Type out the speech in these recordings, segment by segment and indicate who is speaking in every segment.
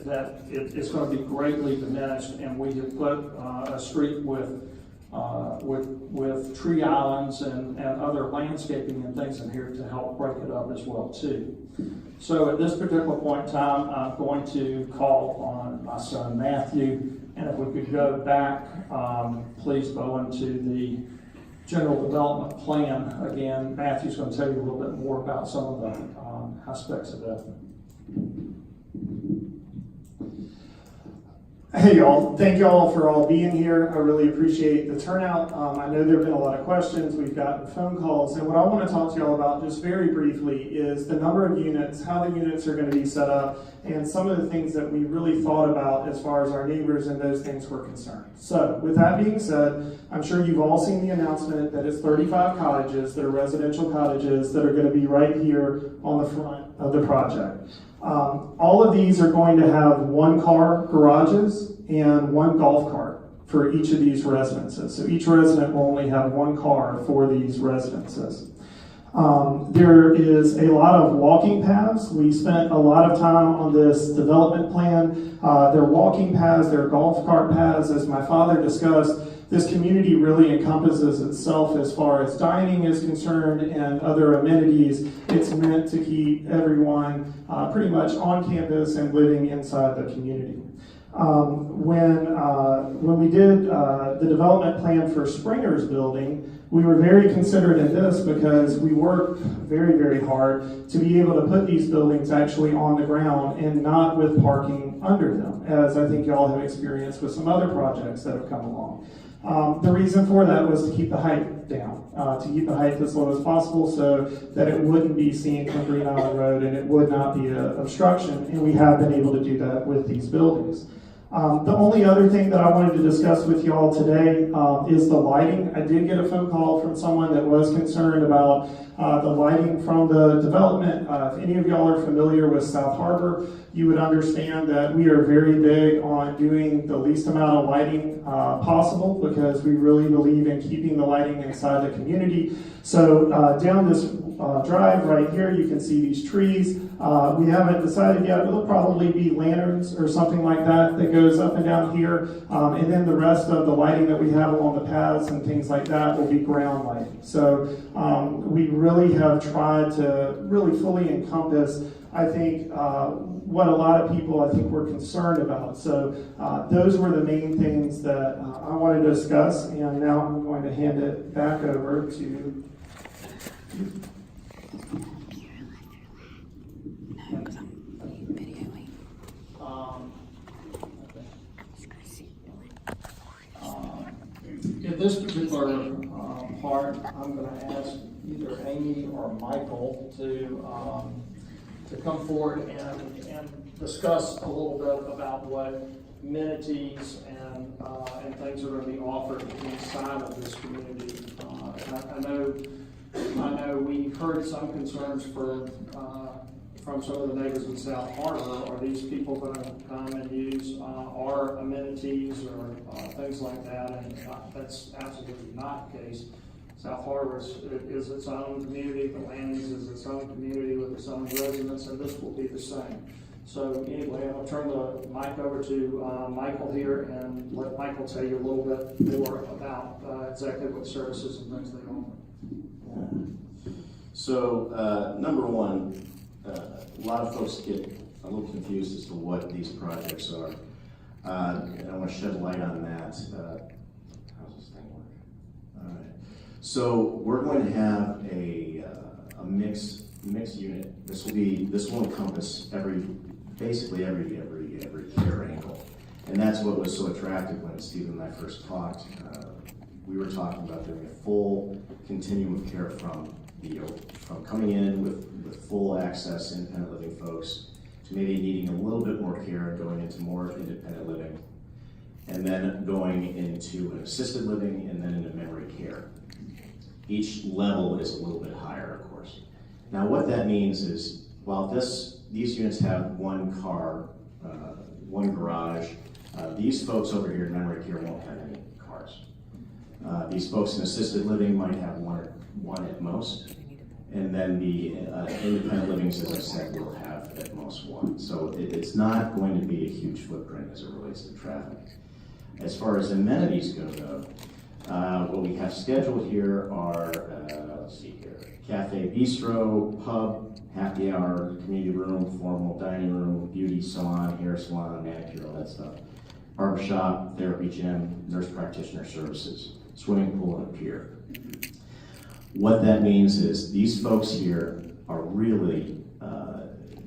Speaker 1: that it's going to be greatly diminished, and we have put a street with tree islands and other landscaping and things in here to help break it up as well too. So at this particular point in time, I'm going to call on my son Matthew, and if we could go back, please, Bowen, to the general development plan. Again, Matthew's going to tell you a little bit more about some of the aspects of that.
Speaker 2: Hey y'all, thank y'all for all being here. I really appreciate the turnout. I know there have been a lot of questions, we've gotten phone calls, and what I want to talk to y'all about just very briefly is the number of units, how the units are going to be set up, and some of the things that we really thought about as far as our neighbors and those things were concerned. So with that being said, I'm sure you've all seen the announcement that it's 35 cottages that are residential cottages that are going to be right here on the front of the project. All of these are going to have 1-car garages and 1 golf cart for each of these residences. So each resident will only have 1 car for these residences. There is a lot of walking paths. We spent a lot of time on this development plan. There are walking paths, there are golf cart paths. As my father discussed, this community really encompasses itself as far as dining is concerned and other amenities. It's meant to keep everyone pretty much on campus and living inside the community. When we did the development plan for Sprenger's building, we were very considerate in this because we worked very, very hard to be able to put these buildings actually on the ground and not with parking under them, as I think y'all have experienced with some other projects that have come along. The reason for that was to keep the height down, to keep the height as low as possible so that it wouldn't be seen from Green Island Road and it would not be an obstruction, and we have been able to do that with these buildings. The only other thing that I wanted to discuss with y'all today is the lighting. I did get a phone call from someone that was concerned about the lighting from the development. If any of y'all are familiar with South Harbor, you would understand that we are very big on doing the least amount of lighting possible because we really believe in keeping the lighting inside the community. So down this drive right here, you can see these trees. We haven't decided yet, but it'll probably be lanterns or something like that that goes up and down here. And then the rest of the lighting that we have along the paths and things like that will be ground lighting. So we really have tried to really fully encompass, I think, what a lot of people, I think, were concerned about. So those were the main things that I wanted to discuss, and now I'm going to hand it back over to
Speaker 1: in this particular part, I'm going to ask either Amy or Michael to come forward and discuss a little bit about what amenities and things are going to be offered inside of this community. I know we heard some concerns from some of the neighbors in South Harbor. Are these people going to come and use our amenities or things like that? And that's absolutely not the case. South Harbor is its own community. The Landings is its own community with its own residents, and this will be the same. So anyway, I'm going to turn the mic over to Michael here and let Michael tell you a little bit more about exactly what services and things they offer.
Speaker 3: So, number one, a lot of folks get a little confused as to what these projects are. And I want to shed light on that. How's this thing work? All right. So we're going to have a mixed unit. This will encompass basically every care angle, and that's what was so attractive when Stephen and I first talked. We were talking about doing a full continuum of care from coming in with full access independent living folks to maybe needing a little bit more care, going into more independent living, and then going into an assisted living and then into memory care. Each level is a little bit higher, of course. Now what that means is, while these units have 1 car, 1 garage, these folks over here in memory care won't have any cars. These folks in assisted living might have one at most, And then the independent livings, as I said, will have at most one. So it's not going to be a huge footprint as it relates to traffic. As far as amenities go, though, what we have scheduled here are, let's see here, cafe, bistro, pub, happy hour, community room, formal dining room, beauty salon, hair salon, manicure, all that stuff. Barbershop, therapy gym, nurse practitioner services, swimming pool, and a pier. What that means is these folks here are really,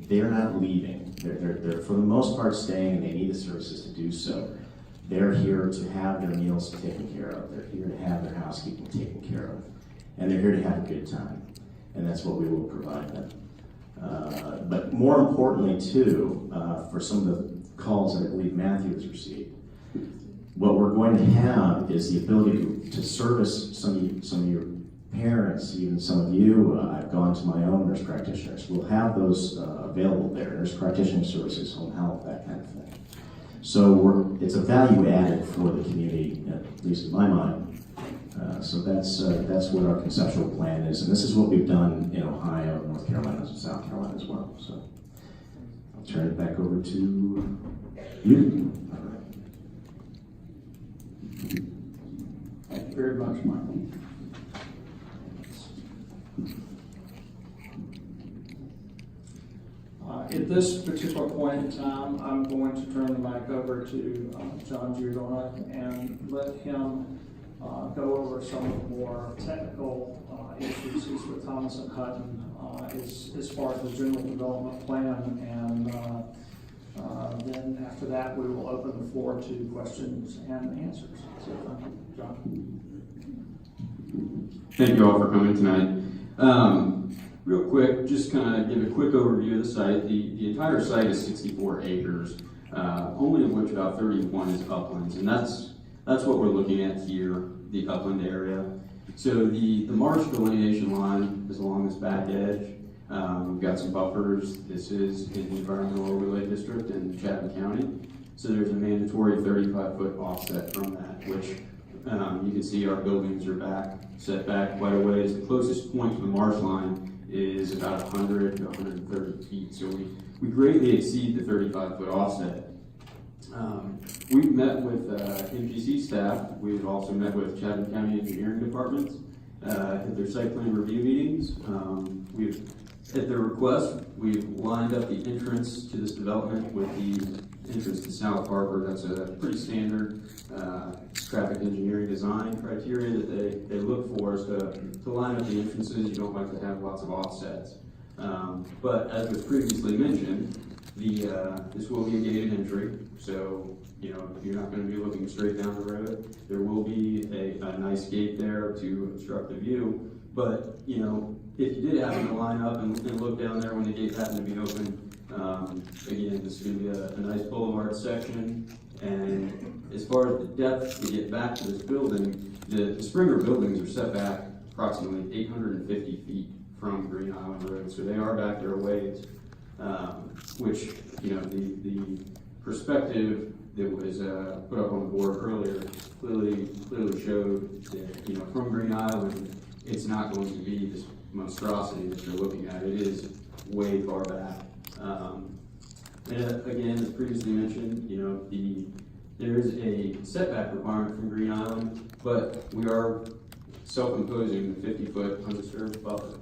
Speaker 3: they're not leaving. They're for the most part staying, and they need the services to do so. They're here to have their meals taken care of. They're here to have their housekeeping taken care of. And they're here to have a good time. And that's what we will provide them. But more importantly, too, for some of the calls that I believe Matthew has received, what we're going to have is the ability to service some of your parents, even some of you. I've gone to my own nurse practitioners. We'll have those available there, nurse practitioner services, home health, that kind of thing. So it's a value added for the community, at least in my mind. So that's what our conceptual plan is, and this is what we've done in Ohio, North Carolina, and South Carolina as well. So I'll turn it back over to you.
Speaker 1: Thank you very much, Michael. At this particular point in time, I'm going to turn the mic over to John Giordano and let him go over some of the more technical issues with Thomas and Hutton as far as the general development plan, and then after that we will open the floor to questions and answers. So, John.
Speaker 4: Thank you all for coming tonight. Real quick, just kind of give a quick overview of the site. The entire site is 64 acres, only of which about 31 is uplands, and that's what we're looking at here, the upland area. So the marsh delineation line is along this back edge. We've got some buffers. This is in the environmental overlay district in Chatham County. So there's a mandatory 35-foot offset from that, which you can see our buildings are set back quite a ways. The closest point to the marsh line is about 100 to 130 feet. So we greatly exceed the 35-foot offset. We've met with MPC staff. We've also met with Chatham County Engineering Department at their site plan review meetings. At their request, we've lined up the entrance to this development with the entrance to South Harbor. That's a pretty standard traffic engineering design criteria that they look for, is to line up the entrances. You don't like to have lots of offsets. But as was previously mentioned, this will be a gated entry, so you're not going to be looking straight down the road. There will be a nice gate there to obstruct the view. But if you did happen to line up and look down there when the gate happened to be open, again, this is going to be a nice boulevard section. And as far as the depth to get back to this building, the Sprenger buildings are set back approximately 850 feet from Green Island Road, so they are back there a ways. Which the perspective that was put up on the board earlier clearly showed that from Green Island, it's not going to be this monstrosity that you're looking at. It is way far back. And again, as previously mentioned, there is a setback requirement from Green Island, but we are self-imposing the 50-foot undisturbed buffer.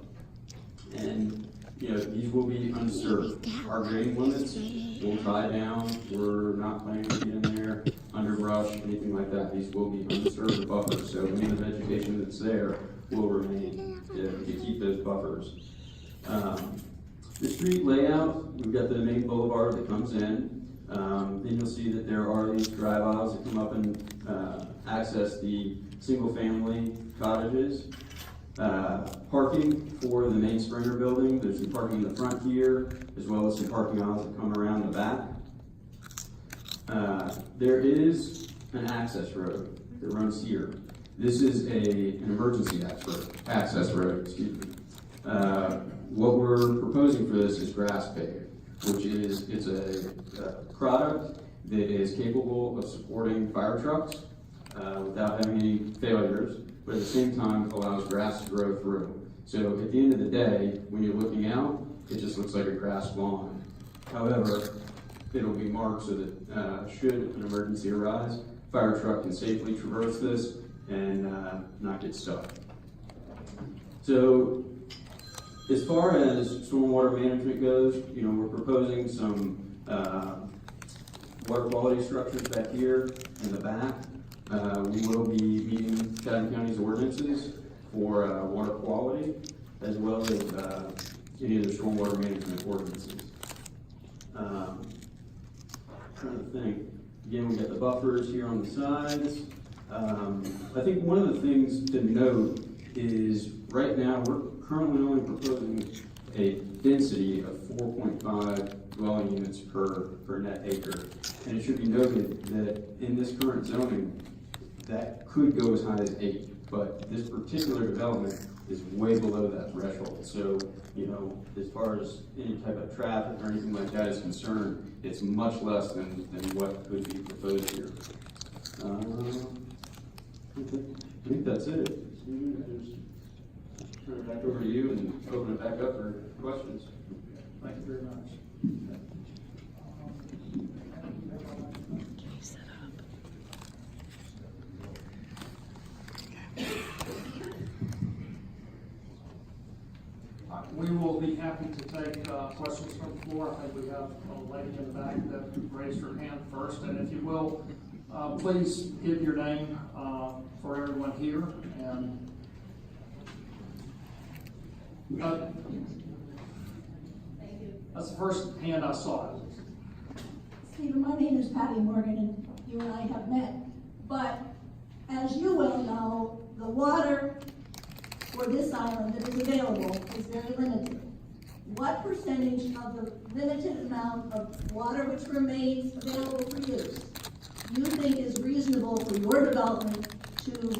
Speaker 4: And these will be undisturbed. Our grading limits will tie down. We're not planning to get in there, underbrush, anything like that. These will be undisturbed buffers. So any of the vegetation that's there will remain to keep those buffers. The street layout, we've got the main boulevard that comes in. Then you'll see that there are these drive aisles that come up and access the single-family cottages. Parking for the main Sprenger building. There's some parking in the front here, as well as some parking aisles that come around the back. There is an access road that runs here. This is an emergency access road, excuse me. What we're proposing for this is grass paved, which it's a product that is capable of supporting fire trucks without having any failures, but at the same time allows grass to grow through. So at the end of the day, when you're looking out, it just looks like a grass lawn. However, it'll be marked so that should an emergency arise, fire truck can safely traverse this and not get stuck. So as far as stormwater management goes, we're proposing some water quality structures back here in the back. We will be meeting Chatham County's ordinances for water quality, as well as any of the stormwater management ordinances. Trying to think. Again, we got the buffers here on the sides. I think one of the things to note is right now we're currently only proposing a density of 4.5 dwelling units per net acre. And it should be noted that in this current zoning, that could go as high as 8, but this particular development is way below that threshold. So, as far as any type of traffic or anything like that is concerned, it's much less than what could be proposed here. I think that's it. Just turn it back over to you and open it back up for questions.
Speaker 1: Thank you very much. We will be happy to take questions from the floor. I think we have a lady in the back that raised her hand first. And if you will, please give your name for everyone here. And that's the first hand I saw.
Speaker 5: Stephen, my name is Patty Morgan, and you and I have met. But as you well know, the water for this island that is available is very limited. What percentage of the limited amount of water which remains available for use do you think is reasonable for your development to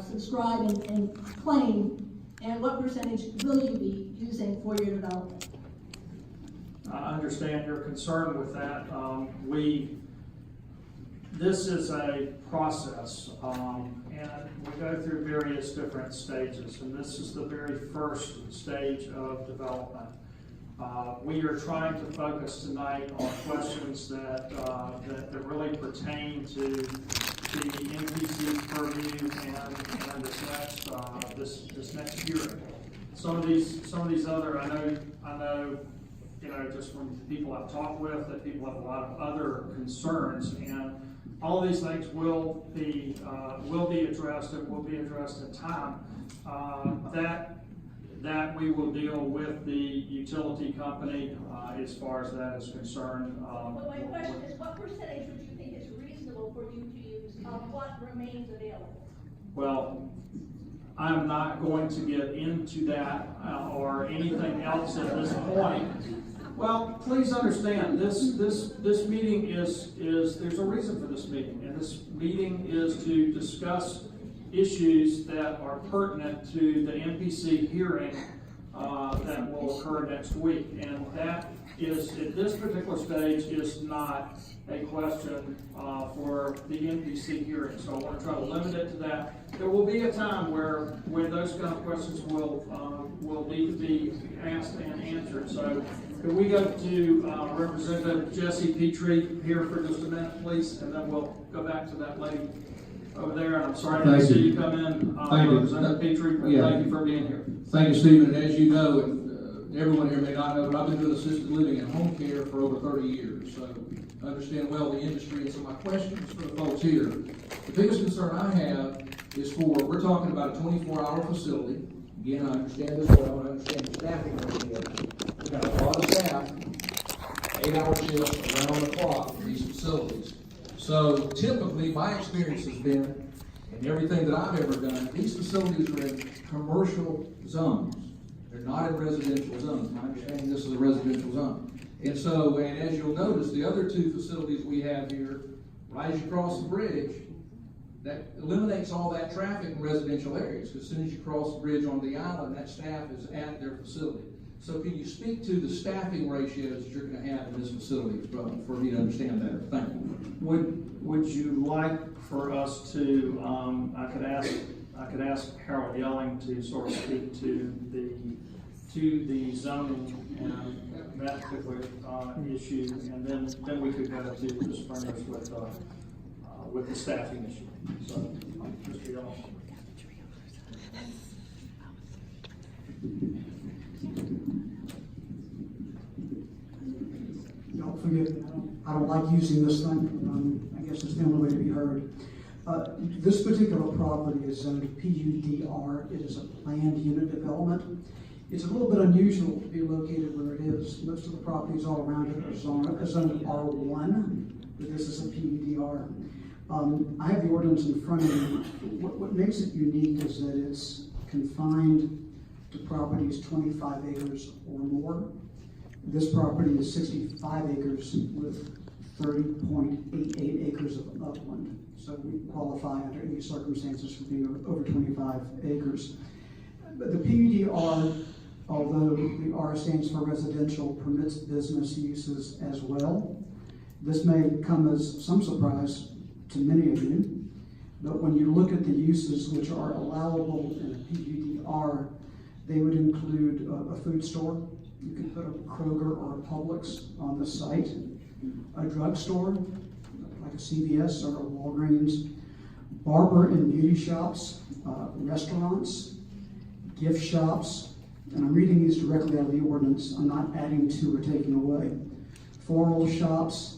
Speaker 5: subscribe and claim, and what percentage will you be using for your development?
Speaker 1: I understand your concern with that. This is a process, and we go through various different stages, and this is the very first stage of development. We are trying to focus tonight on questions that really pertain to the NPC purview and this next hearing. Some of these other, I know, just from people I've talked with, that people have a lot of other concerns, and all of these things will be addressed and will be addressed in time. That we will deal with the utility company as far as that is concerned.
Speaker 5: Well, my question is, what percentage would you think is reasonable for you to use of what remains available?
Speaker 1: Well, I'm not going to get into that or anything else at this point. Well, please understand, this meeting is there's a reason for this meeting, and this meeting is to discuss issues that are pertinent to the NPC hearing that will occur next week. And that is, at this particular stage, is not a question for the NPC hearing. So I want to try to limit it to that. There will be a time where those kind of questions will need to be asked and answered. So can we go to Representative Jesse Petrie here for just a minute, please, and then we'll go back to that lady over there. And I'm sorry to see you come in, Representative Petrie, but thank you for being here.
Speaker 6: Thank you, Stephen. And as you know, and everyone here may not know, but I've been doing assisted living and home care for over 30 years. So I understand well the industry. And so my questions for the folks here, the biggest concern I have is we're talking about a 24-hour facility. Again, I understand this well, and I understand the staffing ratio. We've got a lot of staff, 8-hour shifts around the clock for these facilities. So typically, my experience has been, in everything that I've ever done, these facilities are in commercial zones. They're not in residential zones. My understanding, this is a residential zone. And so, and as you'll notice, the other two facilities we have here, right as you cross the bridge, that eliminates all that traffic in residential areas. Because as soon as you cross the bridge on the island, that staff is at their facility. So can you speak to the staffing ratios that you're going to have in this facility for me to understand better? Thank you.
Speaker 1: Would you like for us to, I could ask I could ask Harold Yelling to sort of speak to the zoning and that particular issue, and then we could go to the Springers with the staffing issue. So, Mr. Yelling.
Speaker 7: Don't forget, I don't like using this thing. I guess it's the only way to be heard. This particular property is zoned PUDR. It is a planned unit development. It's a little bit unusual to be located where it is. Most of the properties all around it are zoned R1, but this is a PUDR. I have the ordinance in front of me. What makes it unique is that it's confined to properties 25 acres or more. This property is 65 acres with 30.88 acres of upland. So we qualify under any circumstances for being over 25 acres. But the PUDR, although the R stands for residential, permits business uses as well. This may come as some surprise to many of you, but when you look at the uses which are allowable in a PUDR, they would include a food store. You could put a Kroger or a Publix on the site, a drugstore, like a CVS or a Walgreens, barber and beauty shops, restaurants, gift shops, and I'm reading these directly out of the ordinance. I'm not adding to or taking away. Floral shops,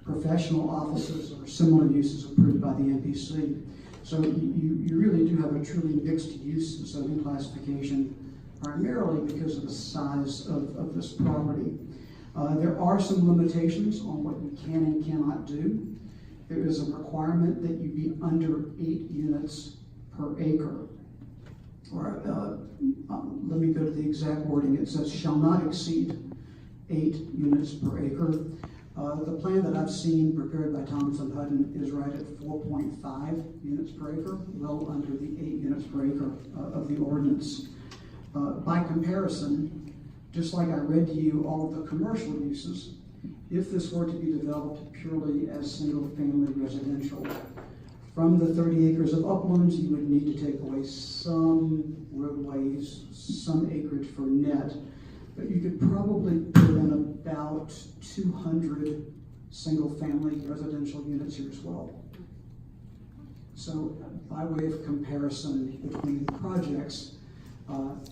Speaker 7: professional offices, or similar uses approved by the NPC. So you really do have a truly mixed use zoning classification, primarily because of the size of this property. There are some limitations on what you can and cannot do. There is a requirement that you be under 8 units per acre. Or let me go to the exact wording. It says shall not exceed 8 units per acre. The plan that I've seen prepared by Thompson Hutton is right at 4.5 units per acre, well under the 8 units per acre of the ordinance. By comparison, just like I read to you all of the commercial uses, if this were to be developed purely as single-family residential, from the 30 acres of uplands, you would need to take away some roadways, some acreage for net, but you could probably put in about 200 single-family residential units here as well. So by way of comparison between projects,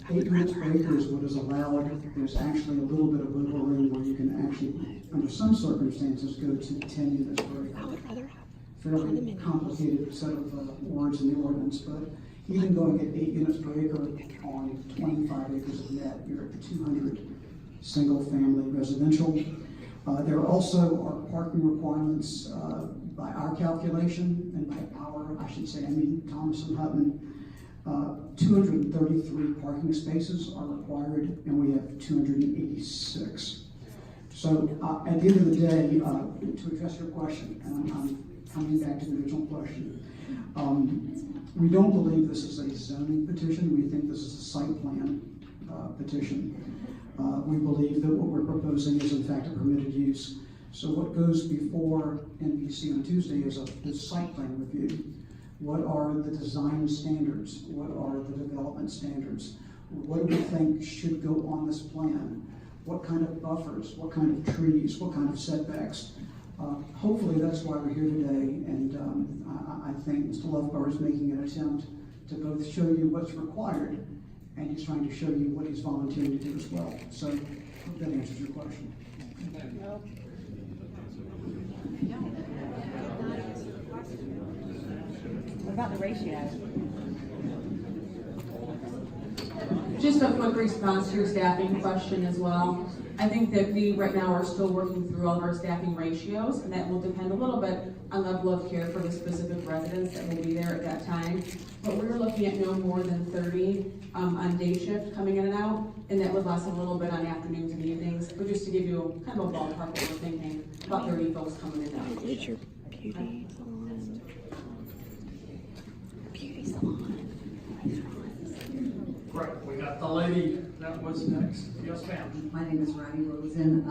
Speaker 7: 8 units per acre is what is allowed. There's actually a little bit of wiggle room where you can actually, under some circumstances, go to 10 units per acre. Fairly complicated set of words in the ordinance, but even going at 8 units per acre on 25 acres of net, you're at 200 single-family residential. There also are parking requirements by our calculation, and by our, I should say, I mean Thompson Hutton. 233 parking spaces are required, and we have 286. So at the end of the day, to address your question, and I'm coming back to the original question, we don't believe this is a zoning petition. We think this is a site plan petition. We believe that what we're proposing is in fact a permitted use. So what goes before NPC on Tuesday is a site plan review. What are the design standards? What are the development standards? What do we think should go on this plan? What kind of buffers? What kind of trees? What kind of setbacks? Hopefully that's why we're here today, and I think Mr. Lufburrow is making an attempt to both show you what's required, and he's trying to show you what he's volunteering to do as well. So I hope that answers your question.
Speaker 8: What about the ratio?
Speaker 9: Just a quick response to your staffing question as well. I think that we right now are still working through all of our staffing ratios, and that will depend a little bit on level of care for the specific residents that will be there at that time. But we're looking at no more than 30 on day shift coming in and out, and that would last a little bit on afternoons and evenings. But just to give you kind of a ballpark what we're thinking, about 30 folks coming in and out.
Speaker 8: It's your beauty salon. Beauty salon.
Speaker 1: Great, we got the lady that was next. Yes, ma'am.
Speaker 10: My name is Ronnie Rosen.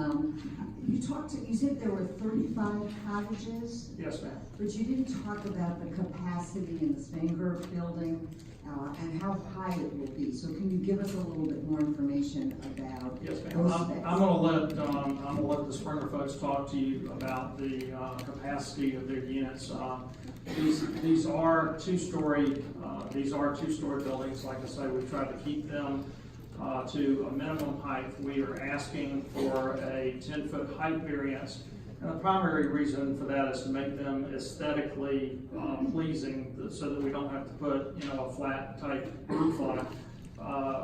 Speaker 10: You said there were 35 cottages,
Speaker 1: Yes, ma'am.
Speaker 10: but you didn't talk about the capacity in the Sprenger building, and how high it will be. So can you give us a little bit more information about
Speaker 1: Yes, ma'am.
Speaker 10: those
Speaker 1: I'm
Speaker 10: specs?
Speaker 1: gonna let the Sprenger folks talk to you about the capacity of their units. These are two-story buildings. Like I say, we try to keep them to a minimum height. We are asking for a 10-foot height variance. And the primary reason for that is to make them aesthetically pleasing, so that we don't have to put, a flat type roof on it.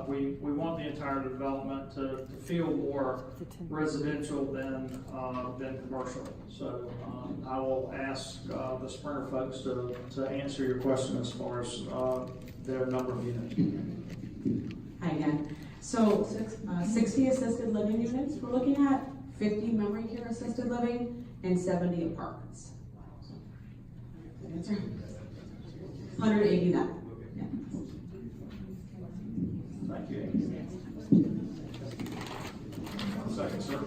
Speaker 1: We want the entire development to feel more residential than commercial. So I will ask the Sprenger folks to answer your question as far as their number of units.
Speaker 9: Hi again. So 60 assisted living units we're looking at, 50 memory care assisted living, and 70 apartments. 180 that. Yeah.
Speaker 1: Thank you. 1 second, sir.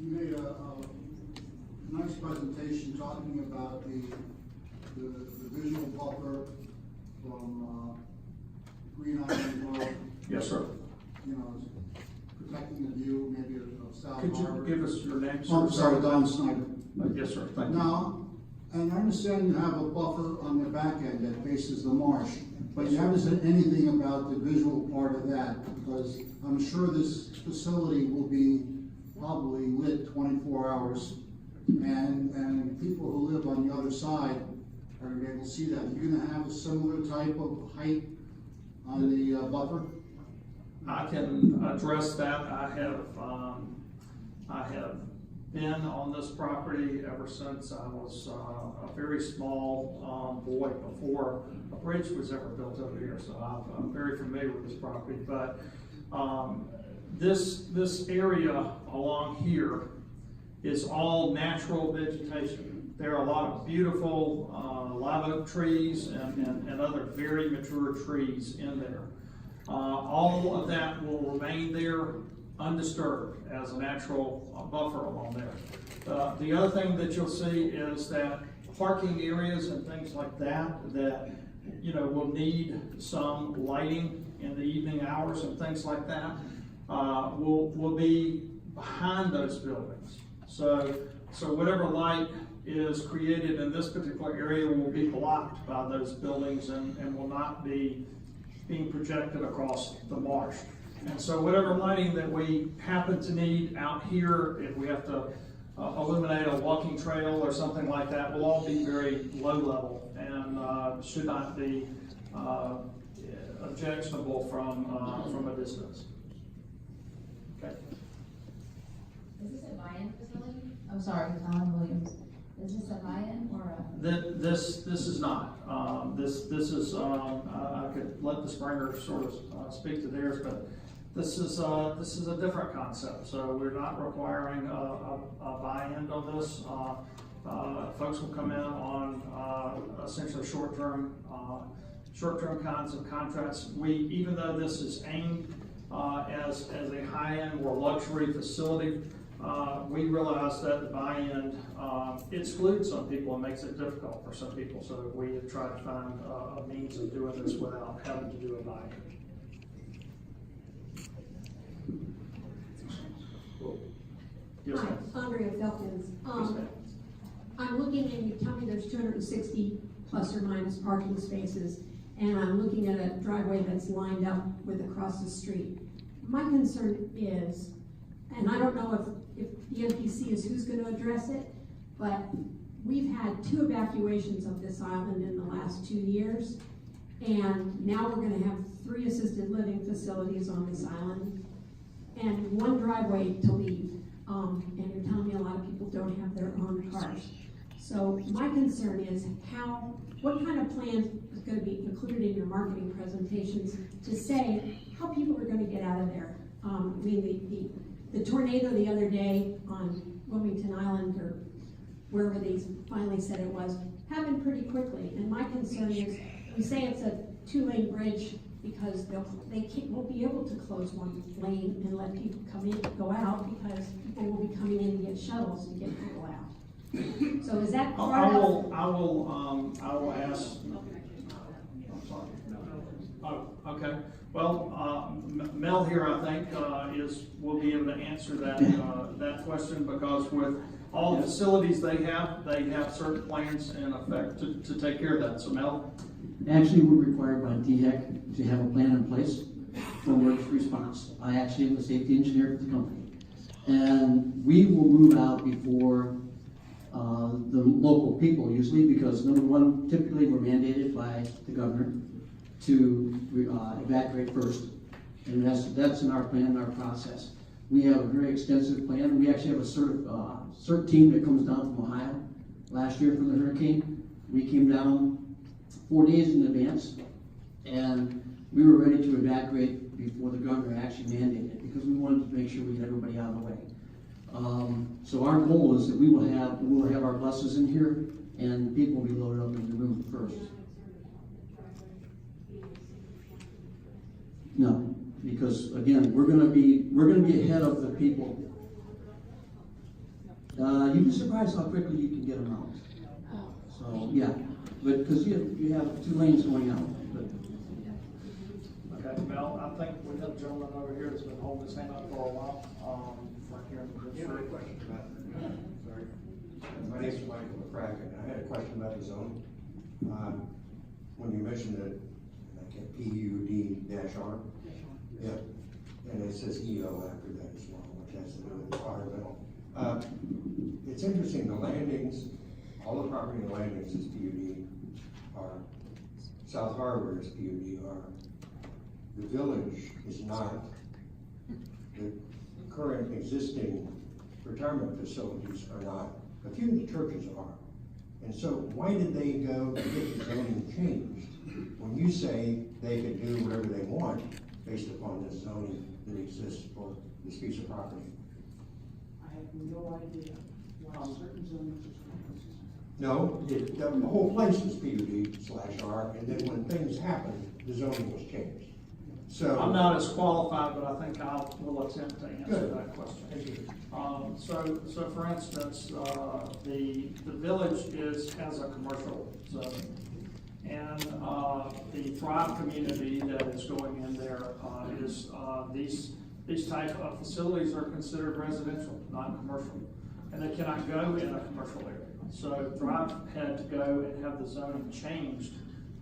Speaker 11: You made a nice presentation talking about the visual buffer from Green Island Road,
Speaker 1: Yes, sir.
Speaker 11: protecting the view maybe of South
Speaker 1: Could you
Speaker 11: Harbor.
Speaker 1: give us your name, sir?
Speaker 11: Oh, sorry, Don Snyder.
Speaker 1: Yes, sir. Thank you.
Speaker 11: Now, and I understand you have a buffer on the back end that faces the marsh, but you haven't said anything about the visual part of that, because I'm sure this facility will be probably lit 24 hours, and people who live on the other side are gonna be able to see that. You're gonna have a similar type of height on the buffer?
Speaker 1: I can address that. I have been on this property ever since I was a very small boy, before a bridge was ever built over here. So I'm very familiar with this property. But this area along here is all natural vegetation. There are a lot of beautiful live oak trees and other very mature trees in there. All of that will remain there undisturbed as a natural buffer along there. The other thing that you'll see is that parking areas and things like that will need some lighting in the evening hours and things like that, will be behind those buildings. So whatever light is created in this particular area will be blocked by those buildings and will not be being projected across the marsh. And so whatever lighting that we happen to need out here, if we have to illuminate a walking trail or something like that, will all be very low level and should not be objectionable from a distance. Okay.
Speaker 12: Is this a buy-in facility? I'm sorry, Alan Williams. Is this a buy-in or a?
Speaker 1: This is not. This is. I could let the Sprenger sort of speak to theirs, but this is a different concept. So we're not requiring a buy-in on this. Folks will come in on essentially short-term kinds of contracts. Even though this is aimed as a high-end or luxury facility, we realize that the buy-in excludes some people and makes it difficult for some people. So we have tried to find a means of doing this without having to do a buy-in. Yes,
Speaker 13: Hi,
Speaker 1: ma'am.
Speaker 13: Andrea Felkins.
Speaker 1: Yes, ma'am.
Speaker 13: I'm looking, and you tell me there's 260 plus or minus parking spaces, and I'm looking at a driveway that's lined up with across the street. My concern is, and I don't know if the NPC is who's going to address it, but we've had 2 evacuations of this island in the last 2 years, and now we're going to have 3 assisted living facilities on this island, and 1 driveway to leave. And you're telling me a lot of people don't have their own cars. So my concern is what kind of plan is going to be included in your marketing presentations to say how people are going to get out of there? I mean, the tornado the other day on Wilmington Island, or wherever they finally said it was, happened pretty quickly. And my concern is, we say it's a 2-lane bridge because won't be able to close one lane and let people come in, go out, because people will be coming in to get shuttles to get people out. So is that part of?
Speaker 1: I will ask. I'm sorry. Oh, okay. Well, Mel here, I think, will be able to answer that, that question, because with all the facilities they have certain plans in effect to take care of that. So Mel?
Speaker 14: Actually, we're required by DHEC to have a plan in place for emergency response. I actually am the safety engineer for the company. And we will move out before the local people usually, because number one, typically we're mandated by the governor to evacuate first. And that's in our plan, in our process. We have a very extensive plan. We actually have a CERT team that comes down from Ohio. Last year from the hurricane, we came down 4 days in advance, and we were ready to evacuate before the governor actually mandated it, because we wanted to make sure we had everybody out of the way. So our goal is that we will have our buses in here, and people will be loaded up in the room first. No, because again, we're gonna be ahead of the people. You'd be surprised how quickly you can get them out. So yeah, but because you have 2 lanes going out. But.
Speaker 1: Okay, Mel, I think we have a gentleman over here that's been holding his hand up for a while. Right here in the
Speaker 15: Yeah, I had a question about sorry. My name is Michael McCracken. I had a question about the zoning. When you mentioned that, like a PUD-R, yeah, and it says EO after that as well, which has to do with environmental. It's interesting, the landings, all the property in the landings is PUD-R. South Harbor is PUD-R. The village is not. The current existing retirement facilities are not. A few of the churches are. And so why did they go to get the zoning changed when you say they could do whatever they want based upon the zoning that exists for this piece of property?
Speaker 7: I have no idea why certain zones.
Speaker 15: No, the whole place is PUD/R, and then when things happened, the zoning was changed. So
Speaker 1: I'm not as qualified, but I think I will attempt to answer
Speaker 15: Good.
Speaker 1: that question.
Speaker 15: Thank you.
Speaker 1: So for instance, the village has a commercial zone, and the Thrive community that is going in there is these type of facilities are considered residential, not commercial, and they cannot go in a commercial area. So Thrive had to go and have the zoning changed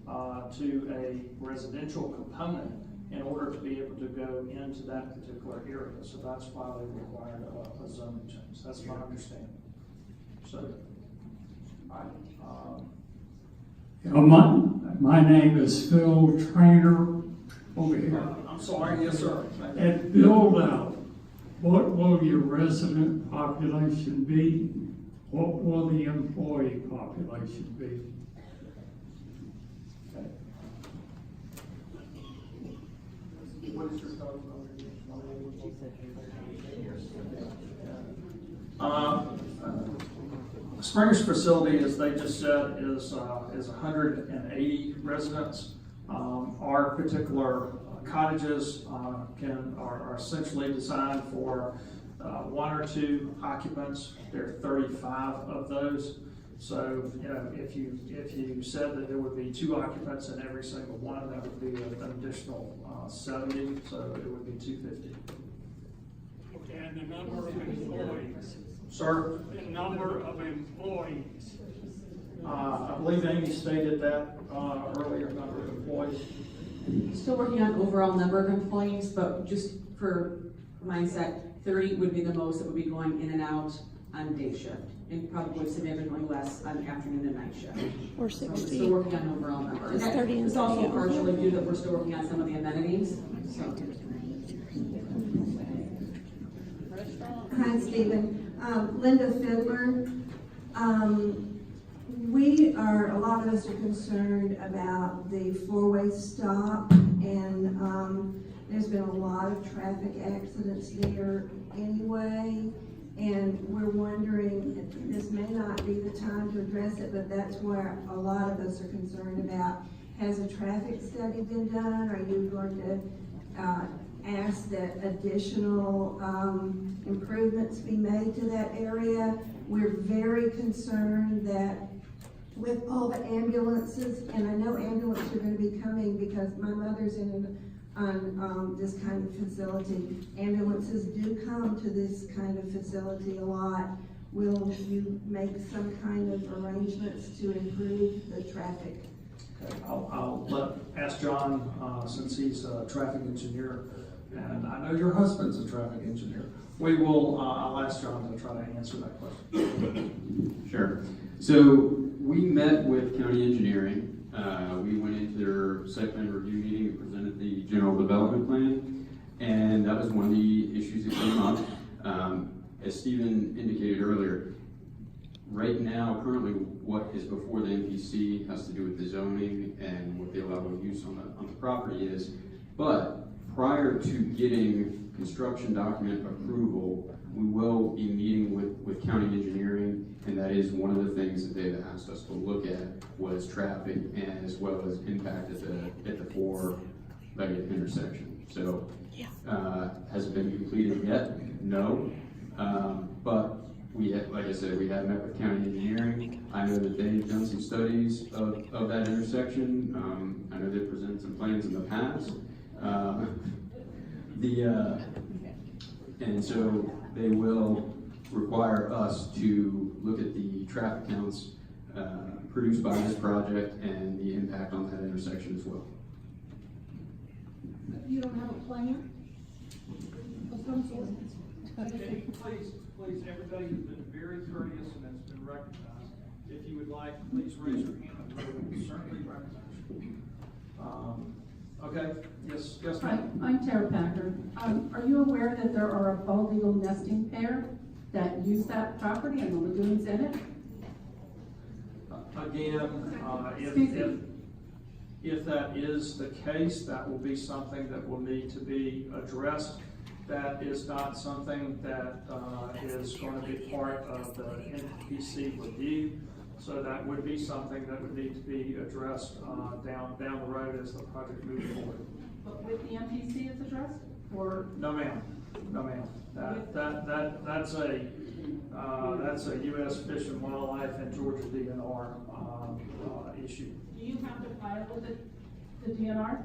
Speaker 1: to a residential component in order to be able to go into that particular area. So that's why they required a zoning change. That's my understanding. So, all right.
Speaker 16: My name is Phil Trainer over here.
Speaker 1: I'm sorry, yes, sir.
Speaker 16: At build out, what will your resident population be? What will the employee population be?
Speaker 1: What is your thought? Sprenger's facility, as they just said, is 180 residents. Our particular cottages are essentially designed for 1 or 2 occupants. There are 35 of those. So, you know, if you said that there would be 2 occupants in every single one, that would be an additional 70, so it would be 250.
Speaker 16: Okay, and the number of employees?
Speaker 1: Sir?
Speaker 16: The number of employees?
Speaker 1: I believe Amy stated that earlier, number of employees.
Speaker 9: Still working on overall number of employees, but just for mindset, 30 would be the most that would be going in and out on day shift, and probably significantly less on afternoon and night shift.
Speaker 8: Or
Speaker 9: So
Speaker 8: 60.
Speaker 9: we're still working on overall numbers.
Speaker 8: It's 30 and
Speaker 9: It's also
Speaker 8: 30.
Speaker 9: partially due that we're still working on some of the amenities, so.
Speaker 5: Hi, Stephen. Linda Fiddler. A lot of us are concerned about the 4-way stop, and there's been a lot of traffic accidents there anyway, and we're wondering, this may not be the time to address it, but that's where a lot of us are concerned about
Speaker 13: has a traffic study been done? Are you going to ask that additional improvements be made to that area? We're very concerned that with all the ambulances, and I know ambulances are going to be coming because my mother's on this kind of facility. Ambulances do come to this kind of facility a lot. Will you make some kind of arrangements to improve the traffic?
Speaker 1: Okay, I'll ask John, since he's a traffic engineer, and I know your husband's a traffic engineer. I'll ask John to try to answer that question.
Speaker 4: Sure. So we met with county engineering. We went into their site plan review meeting and presented the general development plan, and that was one of the issues that came up. As Stephen indicated earlier, right now, currently, what is before the MPC has to do with the zoning and what they allow of use on the property is. But prior to getting construction document approval, we will be meeting with county engineering, and that is one of the things that they've asked us to look at was traffic and as well as impact at the four-legged intersection. So, has it been completed yet? No. But we have, like I said, we have met with county engineering. I know that they've done some studies of that intersection. I know they've presented some plans in the past. And so they will require us to look at the traffic counts produced by this project and the impact on that intersection as well.
Speaker 5: You don't have a plan of some sort?
Speaker 1: Please, everybody has been very courteous and has been recognized. If you would like, please raise your hand and we will certainly recognize you. Okay, yes,
Speaker 17: Hi,
Speaker 1: ma'am.
Speaker 17: I'm Tara Packard. Are you aware that there are a bald eagle nesting pair that use that property and the lagoons in it?
Speaker 1: Again, if that is the case, that will be something that will need to be addressed. That is not something that is going to be part of the NPC review. So that would be something that would need to be addressed down the road as the project moves forward.
Speaker 17: But with the MPC it's addressed? Or
Speaker 1: No, ma'am. No, ma'am. That's a U.S. Fish and Wildlife and Georgia DNR issue.
Speaker 17: do you have to file with the DNR?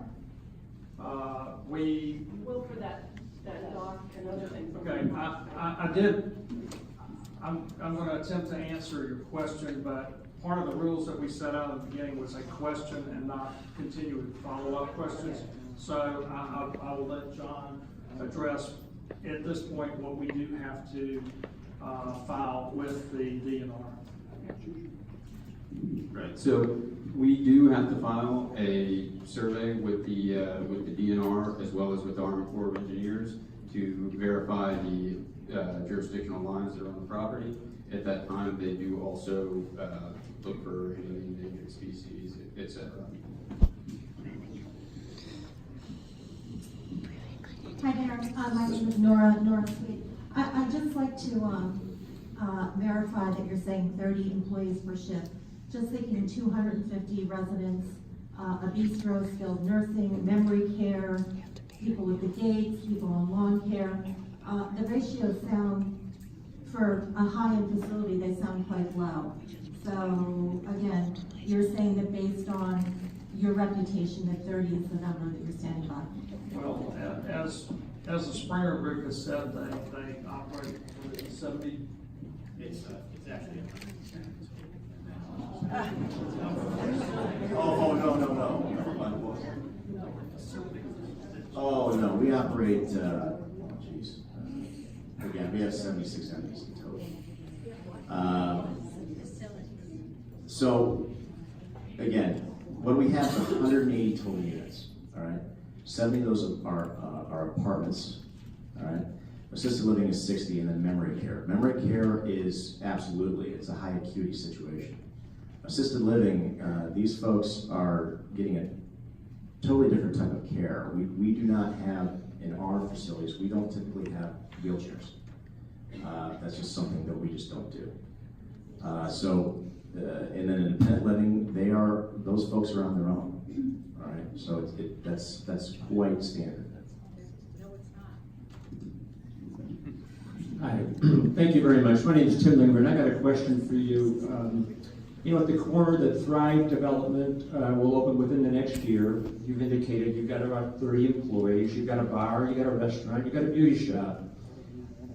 Speaker 1: We
Speaker 17: will for that dock and other things.
Speaker 1: Okay, I did. I'm going to attempt to answer your question, but part of the rules that we set out at the beginning was a question and not continuing follow-up questions. So I will let John address at this point what we do have to file with the DNR.
Speaker 4: Right. So we do have to file a survey with the DNR as well as with the Army Corps of Engineers to verify the jurisdictional lines that are on the property. At that time, they do also look for any endangered species, etc.
Speaker 18: Hi there, my name is Nora Sweet. I'd just like to verify that you're saying 30 employees per shift. Just thinking 250 residents, a bistro, skilled nursing, memory care, people with the gates, people on lawn care. The ratios sound, for a high-end facility, they sound quite low. So again, you're saying that based on your reputation, that 30 is the number that you're standing by?
Speaker 1: Well, as the Sprenger Group has said, they operate with 70. It's actually.
Speaker 3: Oh, no. Oh, no, we operate, again, we have 76 entities in total. So, again, what we have is 180 total units, all right? 70 of those are apartments, all right? Assisted living is 60, and then memory care. Memory care is absolutely, it's a high acuity situation. Assisted living, these folks are getting a totally different type of care. We do not have, in our facilities, we don't typically have wheelchairs. That's just something that we just don't do. And then independent living, those folks are on their own. All right, so that's quite standard.
Speaker 19: Hi, thank you very much. My name is Tim Lingren. I got a question for you. You know, at the corner, the Thrive development will open within the next year. You've indicated you've got about 30 employees. You've got a bar, you've got a restaurant, you've got a beauty shop.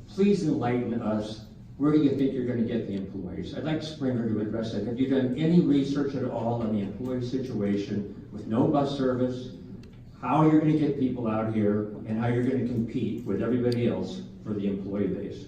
Speaker 19: Please enlighten us. Where do you think you're going to get the employees? I'd like Sprenger to address that. Have you done any research at all on the employee situation with no bus service? How you're going to get people out here and how you're going to compete with everybody else for the employee base?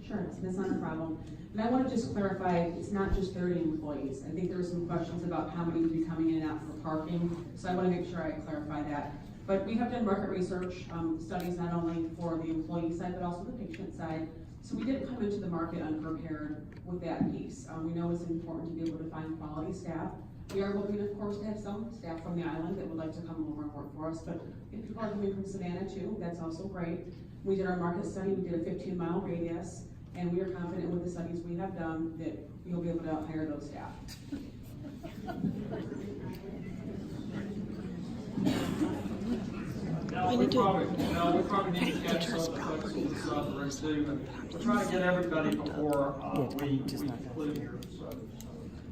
Speaker 9: Sure, that's not a problem. And I want to just clarify, it's not just 30 employees. I think there were some questions about how many would be coming in and out for parking, so I want to make sure I clarify that. But we have done market research studies not only for the employee side, but also the patient side. So we didn't come into the market unprepared with that piece. We know it's important to be able to find quality staff. We are looking, of course, to have some staff from the island that would like to come over and work for us, but if people are coming from Savannah too, that's also great. We did our market study, we did a 15-mile radius, and we are confident with the studies we have done that you'll be able to hire those staff.
Speaker 1: We probably need to catch some of the folks in the southern room too, and we're trying to get everybody before we conclude here, so.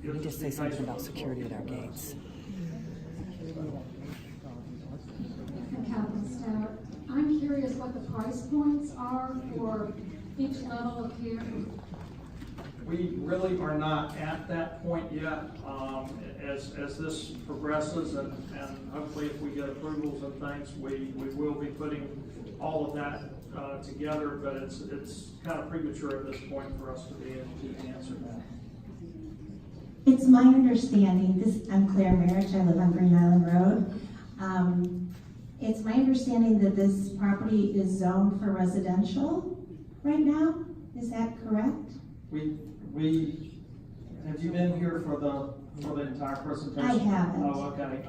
Speaker 8: Let me just say something about security at our gates.
Speaker 20: Captain Stout, I'm curious what the price points are for each level of care.
Speaker 1: We really are not at that point yet. As this progresses and hopefully if we get approvals and things, we will be putting all of that together, but it's kind of premature at this point for us to be able to answer that.
Speaker 18: It's my understanding, I'm Claire Merritt, I live on Green Island Road. It's my understanding that this property is zoned for residential right now. Is that correct?
Speaker 1: Have you been here for the entire presentation?
Speaker 18: I haven't.
Speaker 1: Oh, okay.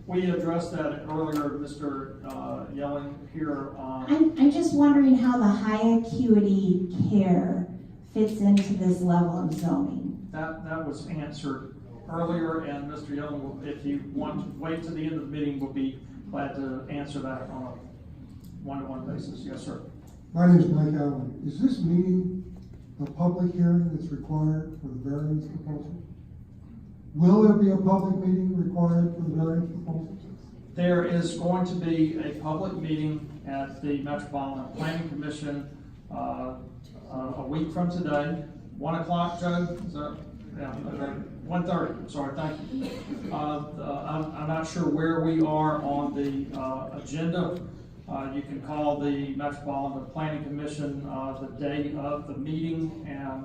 Speaker 1: We addressed that earlier, Mr. Yelling here.
Speaker 18: I'm just wondering how the high acuity care fits into this level of zoning.
Speaker 1: That was answered earlier, and Mr. Yelling, if you want to wait to the end of the meeting, we'll be glad to answer that on a one-to-one basis. Yes, sir.
Speaker 11: My name is Mike Allen. Is this meeting a public hearing that's required for the variance proposal? Will there be a public meeting required for the variance proposal?
Speaker 1: There is going to be a public meeting at the Metropolitan Planning Commission a week from today. 1 o'clock, Joe? Is that? Yeah, 1:30. Sorry, thank you. I'm not sure where we are on the agenda. You can call the Metropolitan Planning Commission the day of the meeting, and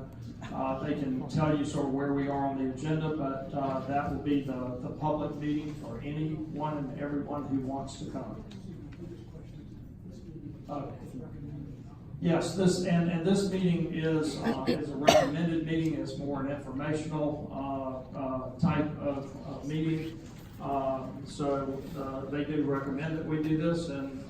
Speaker 1: they can tell you sort of where we are on the agenda, but that will be the public meeting for anyone and everyone who wants to come. Yes, this meeting is a recommended meeting. It's more an informational type of meeting. So they do recommend that we do this, and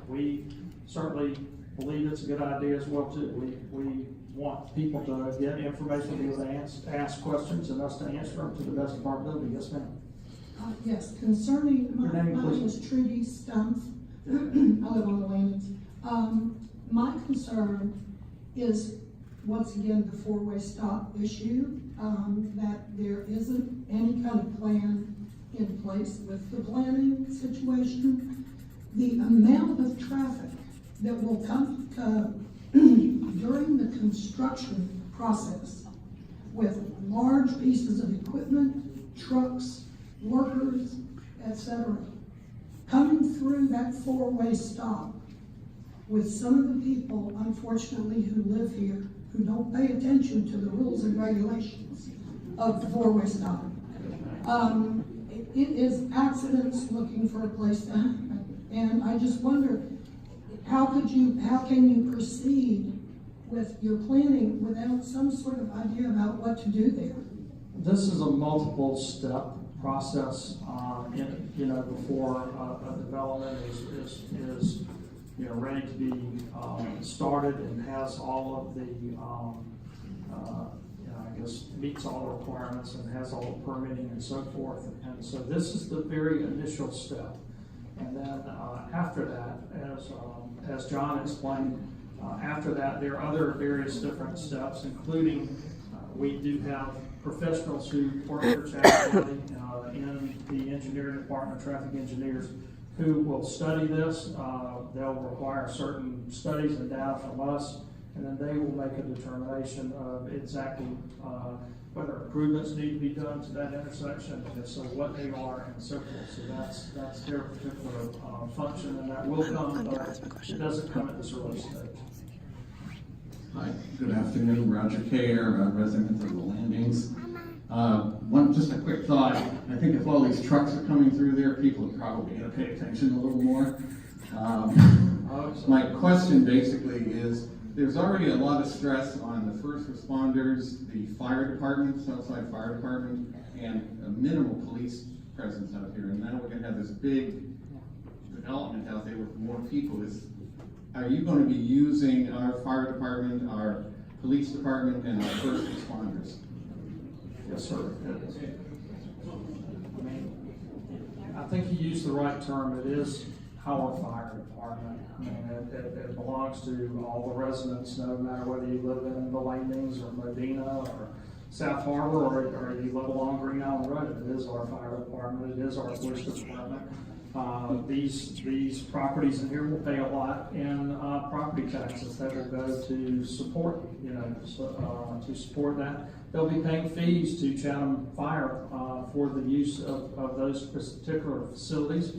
Speaker 1: we certainly believe it's a good idea as well too. We want people to get information, be able to ask questions, and us to answer them to the best of our ability. Yes, ma'am.
Speaker 21: Yes, concerning my name is Trudy Stumpf. I live on the landings. My concern is, once again, the four-way stop issue, that there isn't any kind of plan in place with the planning situation. The amount of traffic that will come during the construction process with large pieces of equipment, trucks, workers, etc., coming through that four-way stop with some of the people, unfortunately, who live here, who don't pay attention to the rules and regulations of the four-way stop. It is accidents looking for a place to happen. And I just wonder, how can you proceed with your planning without some sort of idea about what to do there?
Speaker 1: This is a multiple step process, before a development is ready to be started and has all of the I guess, meets all the requirements and has all the permitting and so forth. And so this is the very initial step. And then after that, as John explained, after that, there are other various different steps, including we do have professionals who work for Chatham County in the engineering department, traffic engineers, who will study this. They'll require certain studies and data from us, and then they will make a determination of exactly whether improvements need to be done to that intersection, and if so, what they are, and so forth. So that's their particular function, and that will come, but it doesn't come at this early stage.
Speaker 2: Hi, good afternoon, Roger Kayer, a resident of the Landings. Just a quick thought. I think if all these trucks are coming through there, people are probably going to pay attention a little more. My question basically is, there's already a lot of stress on the first responders, the fire department, Southside Fire Department, and a minimal police presence out here. And now we're going to have this big development out there with more people. Are you going to be using our fire department, our police department, and our first responders?
Speaker 1: Yes, sir. I mean, I think you used the right term. It is our fire department. I mean, it belongs to all the residents, no matter whether you live in the Landings or Modena or South Harbor or you live along Green Island Road. It is our fire department. It is our police department. These properties in here will pay a lot in property taxes that will go to support, to support that. They'll be paying fees to Chatham Fire for the use of those particular facilities.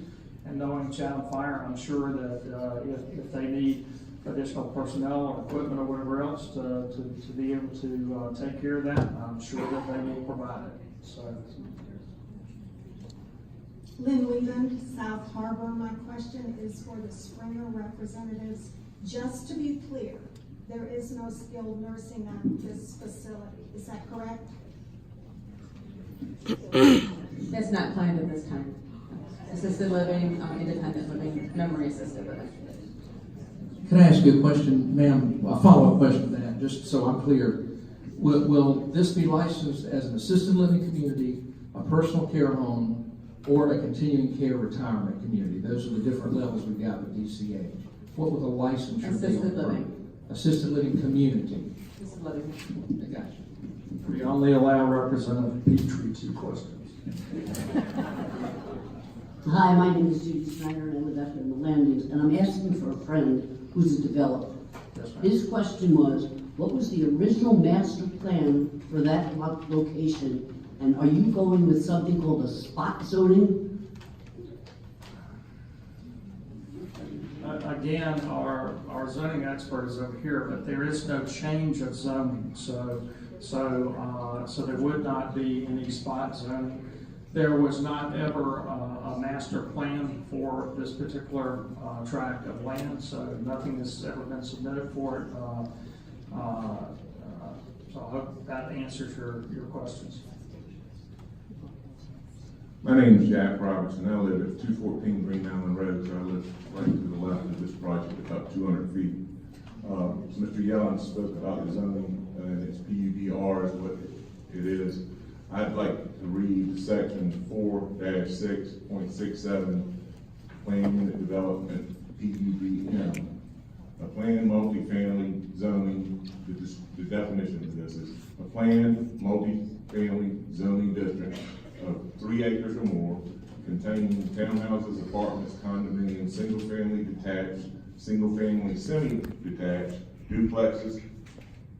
Speaker 1: And knowing Chatham Fire, I'm sure that if they need additional personnel or equipment or whatever else to be able to take care of that, I'm sure that they will provide it. So.
Speaker 18: Lynn Leland, South Harbor. My question is for the Sprenger representatives. Just to be clear, there is no skilled nursing at this facility. Is that correct?
Speaker 9: That's not planned at this time. Assisted living, independent living, memory assisted living.
Speaker 6: Can I ask you a question, ma'am? A follow-up question to that, just so I'm clear. Will this be licensed as an assisted living community, a personal care home, or a continuing care retirement community? Those are the different levels we've got with DCA. What will the licensure be?
Speaker 9: Assisted living.
Speaker 6: Assisted living community.
Speaker 9: Assisted living.
Speaker 6: I got you.
Speaker 1: We only allow Representative Petrie 2 questions.
Speaker 22: Hi, my name is Judy Snyder, and I live out here in the Landings, and I'm asking for a friend who's a developer. His question was, what was the original master plan for that location, and are you going with something called a spot zoning?
Speaker 1: Again, our zoning expert is over here, but there is no change of zoning, so there would not be any spot zoning. There was not ever a master plan for this particular tract of land, so nothing has ever been submitted for it. So I hope that answers your questions.
Speaker 23: My name is Jack Robertson. I live at 214 Green Island Road, so I live right to the left of this project, about 200 feet. Mr. Yellen spoke about the zoning, and it's PUDR is what it is. I'd like to read section 4-6.67, Plan Unit Development, PUDM. A planned multifamily zoning, the definition of this is a planned multifamily zoning district of 3 acres or more, containing townhouses, apartments, condominiums, single-family detached, single-family semi-detached, duplexes,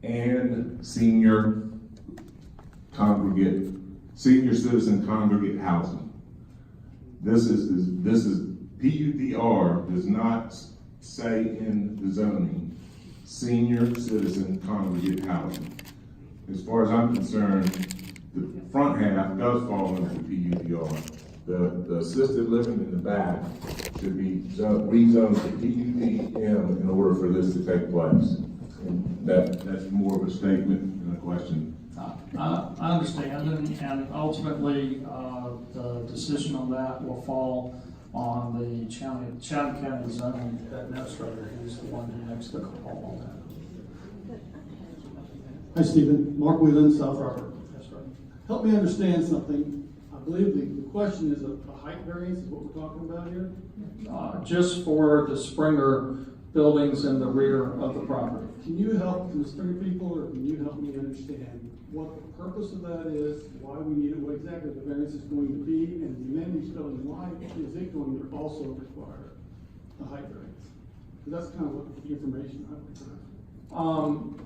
Speaker 23: and senior citizen congregate housing. This is PUDR does not say in the zoning senior citizen congregate housing. As far as I'm concerned, the front half does fall into the PUDR. The assisted living in the back should be rezoned to PUDM in order for this to take place. And that's more of a statement than a question.
Speaker 1: I understand, and ultimately the decision on that will fall on the Chatham County zoning administrator, who's the one who makes the call on that.
Speaker 10: Hi, Stephen. Mark Whelan, South Harbor.
Speaker 1: Yes, sir.
Speaker 10: Help me understand something. I believe the question is a height variance is what we're talking about here?
Speaker 1: Just for the Sprenger buildings in the rear of the property.
Speaker 10: Can you help the Springer people, or can you help me understand what the purpose of that is, why we need it, what exactly the variance is going to be, and the amenities building, why is it going to also require a height variance? Because that's kind of what the information I would have.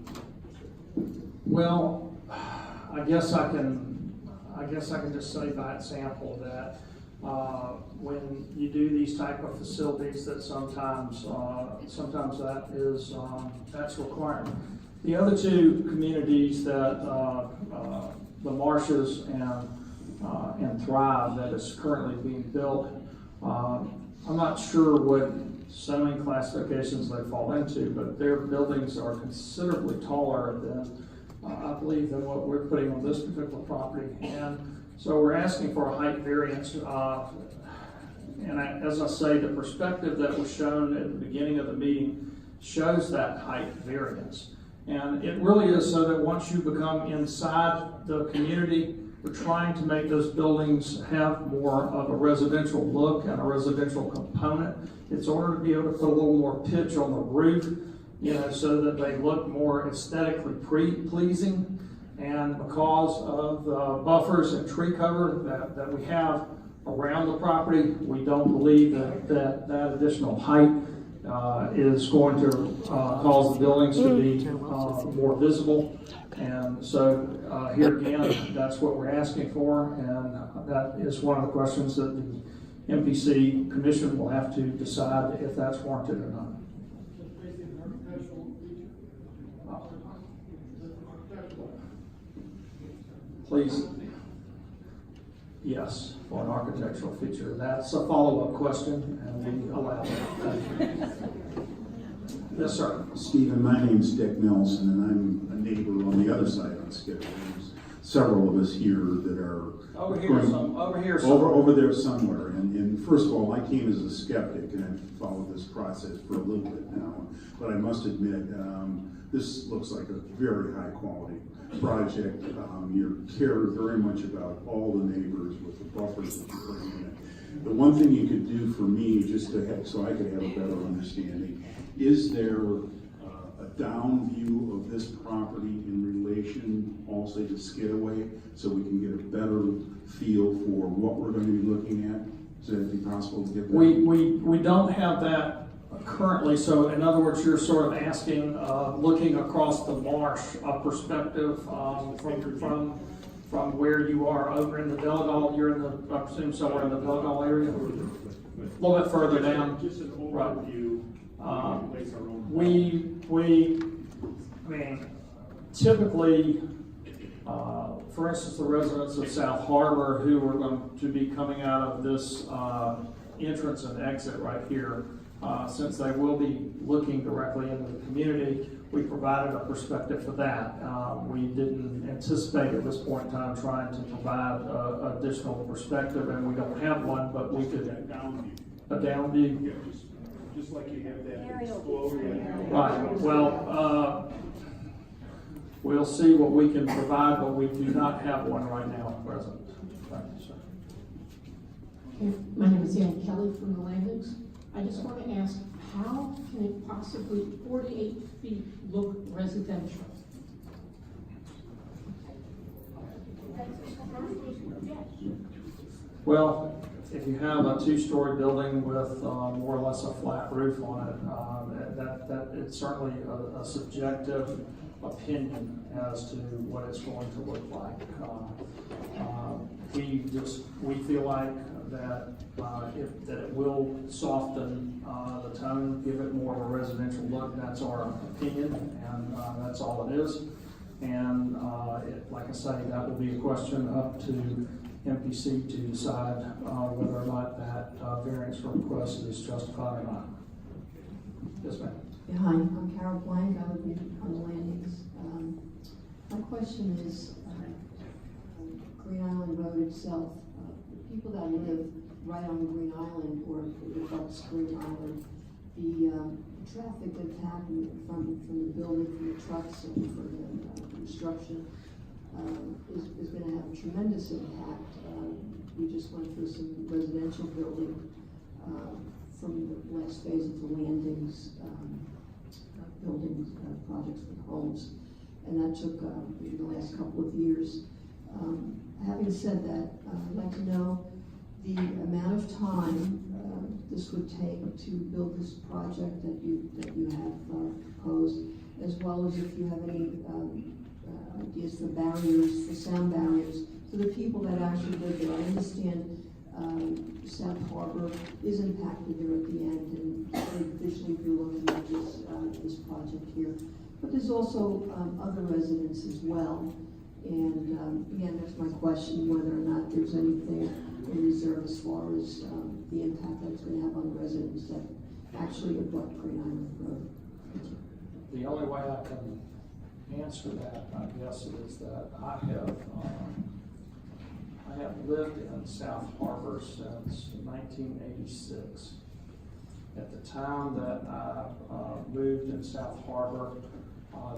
Speaker 1: Well, I guess I can just say by example that when you do these type of facilities, that sometimes that is that's required. The other two communities that the Marshes and Thrive that is currently being built, I'm not sure what zoning classifications they fall into, but their buildings are considerably taller than I believe than what we're putting on this particular property. And so we're asking for a height variance. As I say, the perspective that was shown at the beginning of the meeting shows that height variance. And it really is so that once you become inside the community, we're trying to make those buildings have more of a residential look and a residential component. It's in order to be able to put a little more pitch on the roof, so that they look more aesthetically pleasing. And because of the buffers and tree cover that we have around the property, we don't believe that additional height is going to cause the buildings to be more visible. And so here again, that's what we're asking for, and that is one of the questions that the MPC Commission will have to decide if that's warranted or not. Please. Yes, for an architectural feature. That's a follow-up question, and we allow that. Yes, sir.
Speaker 12: Stephen, my name's Dick Nelson, and I'm a neighbor on the other side on Skidaway. There's several of us here that are
Speaker 1: over
Speaker 12: there somewhere. And first of all, I came as a skeptic, and I've followed this process for a little bit now. But I must admit, this looks like a very high quality project. You care very much about all the neighbors with the buffers that you're putting in it. The one thing you could do for me, just to have, so I could have a better understanding, is there a down view of this property in relation also to Skidaway, so we can get a better feel for what we're going to be looking at? Is that be possible to get that?
Speaker 1: We don't have that currently, so in other words, you're sort of asking, looking across the marsh, a perspective from where you are over in the Delgado. You're in the, I presume, somewhere in the Delgado area, a little bit further down.
Speaker 14: Just an
Speaker 1: right.
Speaker 14: overview.
Speaker 1: I mean, typically, for instance, the residents of South Harbor who are going to be coming out of this entrance and exit right here, since they will be looking directly into the community, we provided a perspective for that. We didn't anticipate at this point in time trying to provide additional perspective, and we don't have one, but we could. A down view?
Speaker 14: Yeah, just like you have that explosion.
Speaker 1: Right, well, we'll see what we can provide, but we do not have one right now at present. Thank you, sir.
Speaker 24: My name is Ann Kelly from the Landings. I just want to ask, how can it possibly 48 feet look residential?
Speaker 1: Well, if you have a two-story building with more or less a flat roof on it, that it's certainly a subjective opinion as to what it's going to look like. We feel like that it will soften the tone, give it more of a residential look. That's our opinion, and that's all it is. And like I say, that will be a question up to MPC to decide whether or not that variance request is justified or not. Yes, ma'am.
Speaker 24: Yeah, hi, I'm Carol Blank. I live on the Landings. My question is, Green Island Road itself, the people that live right on Green Island or across Green Island, the traffic that's happening from the building, from the trucks and for the construction is going to have a tremendous impact. We just went through some residential building from the last phase of the landings, building projects with homes, and that took in the last couple of years. Having said that, I'd like to know the amount of time this would take to build this project that you have proposed, as well as if you have any ideas, the barriers, the sound barriers, for the people that actually live there. I understand South Harbor is impacted there at the end, and they visually do looking at this project here. But there's also other residents as well. And again, that's my question, whether or not there's anything in reserve as far as the impact that it's going to have on the residents that actually abut Green Island Road.
Speaker 1: The only way I can answer that, I guess, is that I have lived in South Harbor since 1986. At the time that I moved in South Harbor,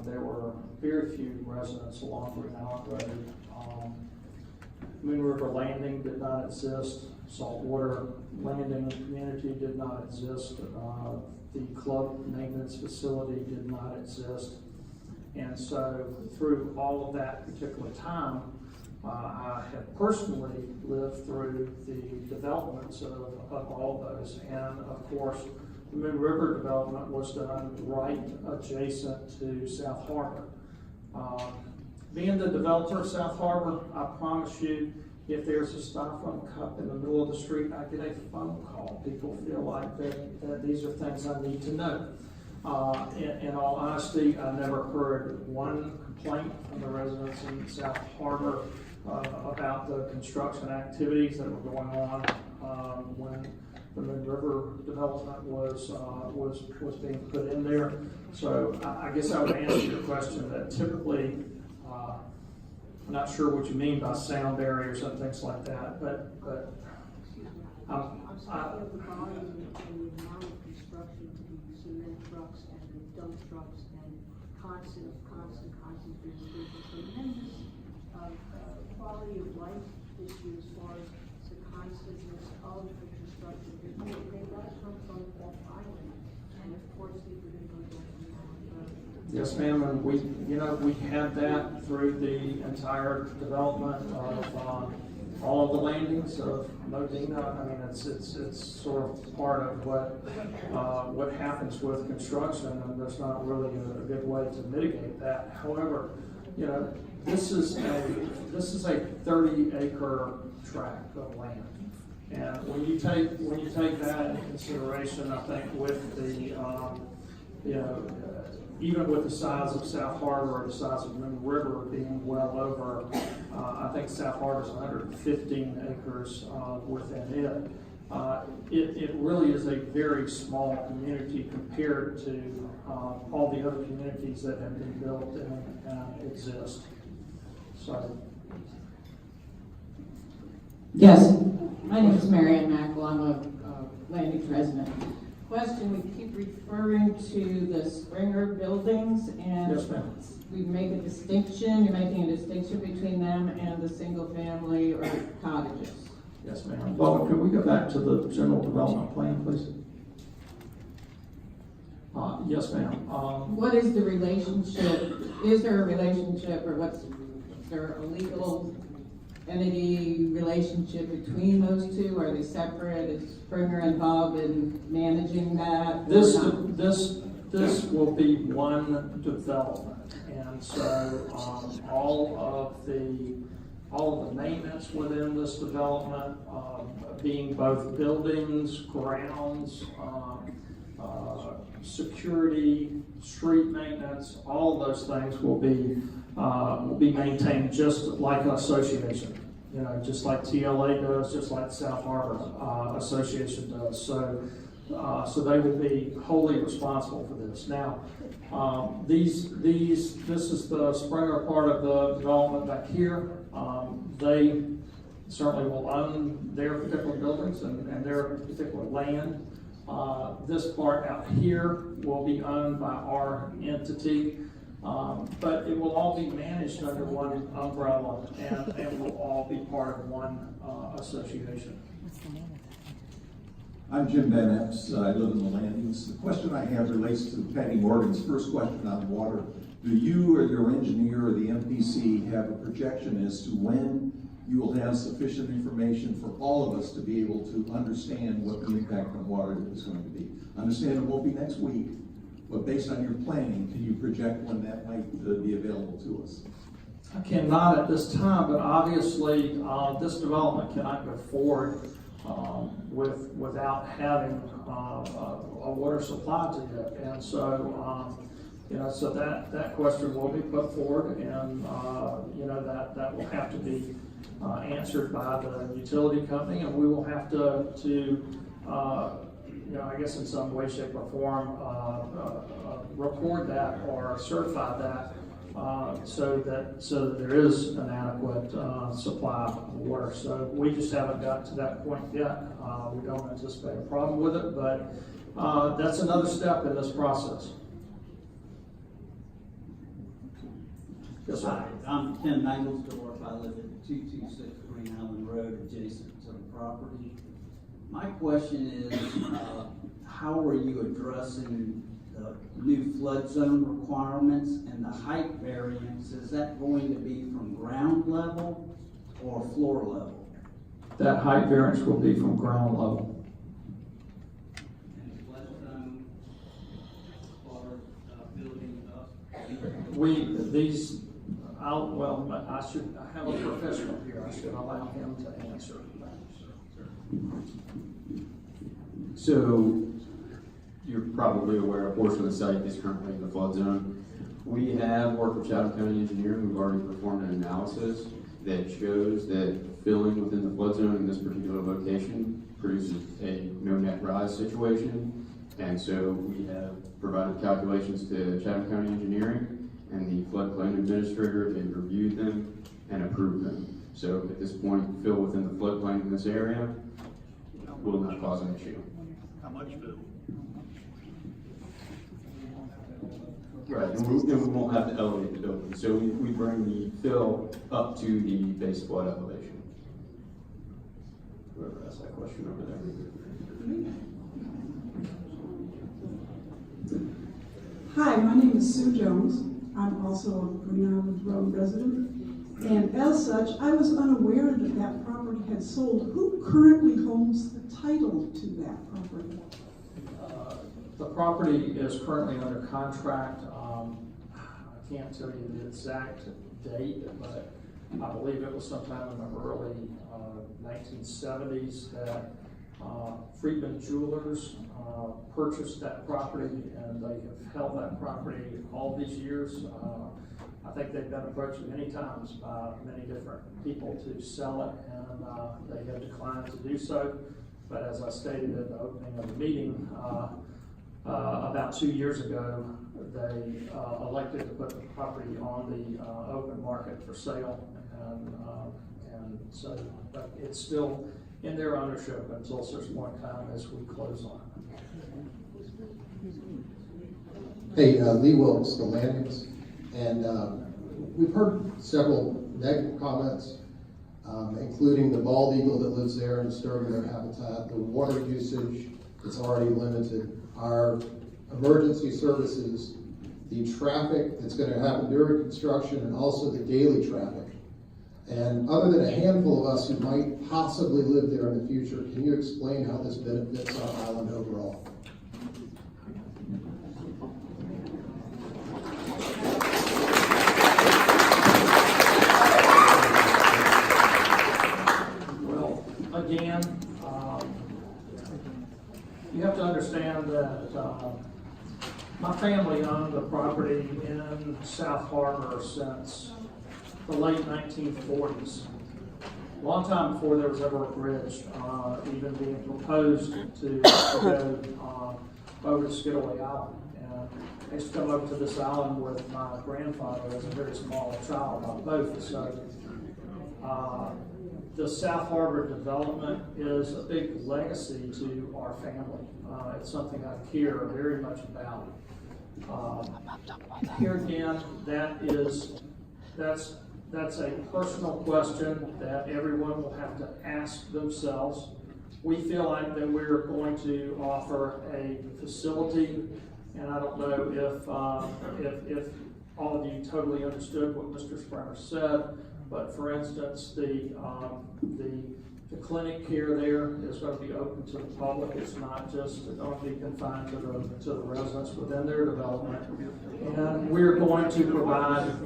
Speaker 1: there were very few residents along Green Island Road. Moon River Landing did not exist. Saltwater Landing community did not exist. The club maintenance facility did not exist. And so through all of that particular time, I have personally lived through the developments of all of those. And of course, the Moon River development was done right adjacent to South Harbor. Being the developer of South Harbor, I promise you, if there's a styrofoam cup in the middle of the street, I get a phone call. People feel like that these are things I need to know. In all honesty, I never heard one complaint from the residents in South Harbor about the construction activities that were going on when the Moon River development was being put in there. So I guess I would answer your question that typically, I'm not sure what you mean by sound barriers and things like that, but
Speaker 24: I'm sorry, the volume and the amount of construction to the cement trucks and the dump trucks and constant. There's a tremendous quality of life issue as far as the constantness of the construction. They got to come from off island, and of course they were going to go down from Island.
Speaker 1: yes, ma'am, and we had that through the entire development of all of the landings of Modena. I mean, it's sort of part of what happens with construction, and there's not really a good way to mitigate that. However, this is a 30-acre tract of land, and when you take that into consideration, I think with the even with the size of South Harbor or the size of Moon River being well over, I think South Harbor is 115 acres within it. It really is a very small community compared to all the other communities that have been built and exist. So.
Speaker 7: Yes, my name is Marianne Mackel. I'm a Landing resident. Question, we keep referring to the Sprenger buildings, and
Speaker 1: yes, ma'am.
Speaker 7: We make a distinction, you're making a distinction between them and the single family or cottages.
Speaker 1: Yes, ma'am. Well, can we go back to the general development plan, please? Yes, ma'am.
Speaker 7: What is the relationship? Is there a relationship, or is there a legal entity relationship between those two? Are they separate? Is Sprenger involved in managing that?
Speaker 1: This will be one development, and so all of the maintenance within this development, being both buildings, grounds, security, street maintenance, all of those things will be maintained just like an association. Just like TLA does, just like South Harbor Association does. So they will be wholly responsible for this. Now, this is the Sprenger part of the development back here. They certainly will own their particular buildings and their particular land. This part out here will be owned by our entity. But it will all be managed under one umbrella and will all be part of one association.
Speaker 5: I'm Jim Van Epps. I live in the Landings. The question I have relates to Patty Morgan's first question on water. Do you or your engineer or the MPC have a projection as to when you will have sufficient information for all of us to be able to understand what the impact on water is going to be? I understand it won't be next week, but based on your planning, can you project when that might be available to us?
Speaker 1: I cannot at this time, but obviously this development cannot go forward without having a water supply to it. And so, so that question will be put forward, and that will have to be answered by the utility company, and we will have to I guess in some way, shape, or form record that or certify that so that there is an adequate supply of water. So we just haven't got to that point yet. We don't anticipate a problem with it, but that's another step in this process. Yes, sir.
Speaker 13: Hi, I'm Ken Mangelsdorf. I live at 226 Green Island Road, adjacent to the property. My question is, how are you addressing the new flood zone requirements and the height variance? Is that going to be from ground level or floor level?
Speaker 1: That height variance will be from ground level.
Speaker 13: And the flood zone for building up?
Speaker 1: I have a professional here. I should allow him to answer.
Speaker 4: So, you're probably aware a portion of the site is currently in the flood zone. We have worked with Chatham County Engineering, who've already performed an analysis that shows that filling within the flood zone in this particular location produces a no net rise situation. And so we have provided calculations to Chatham County Engineering and the floodplain administrator. They reviewed them and approved them. So at this point, fill within the floodplain in this area will not cause an issue.
Speaker 5: How much fill?
Speaker 4: Right, and we won't have to elevate the building. So we bring the fill up to the base flood elevation. Whoever asked that question over there.
Speaker 15: Hi, my name is Sue Jones. I'm also a Green Island Road resident. And as such, I was unaware that that property had sold. Who currently holds the title to that property?
Speaker 1: The property is currently under contract. I can't tell you the exact date, but I believe it was sometime in the early 1970s that Friedman Jewelers purchased that property, and they have held that property all these years. I think they've been approached many times by many different people to sell it, and they have declined to do so. But as I stated at the opening of the meeting, about 2 years ago, they elected to put the property on the open market for sale, and so but it's still in their ownership until a certain point in time as we close on it.
Speaker 16: Hey, Lee Wilkes, the Landings, and we've heard several negative comments, including the bald eagle that lives there and disturbing their habitat, the water usage that's already limited, our emergency services, the traffic that's going to happen during construction, and also the daily traffic. And other than a handful of us who might possibly live there in the future, can you explain how this benefits our island overall?
Speaker 1: Well, again, you have to understand that my family owned the property in South Harbor since the late 1940s. A long time before there was ever a bridge even being proposed to go over to Skidaway Island. And I used to come over to this island with my grandfather as a very small child on both. So the South Harbor development is a big legacy to our family. It's something I care very much about. Here again, that's a personal question that everyone will have to ask themselves. We feel like that we're going to offer a facility, and I don't know if all of you totally understood what Mr. Sprenger said, but for instance, the clinic care there is going to be open to the public. It's not just going to be confined to the residents within their development. And we're going to provide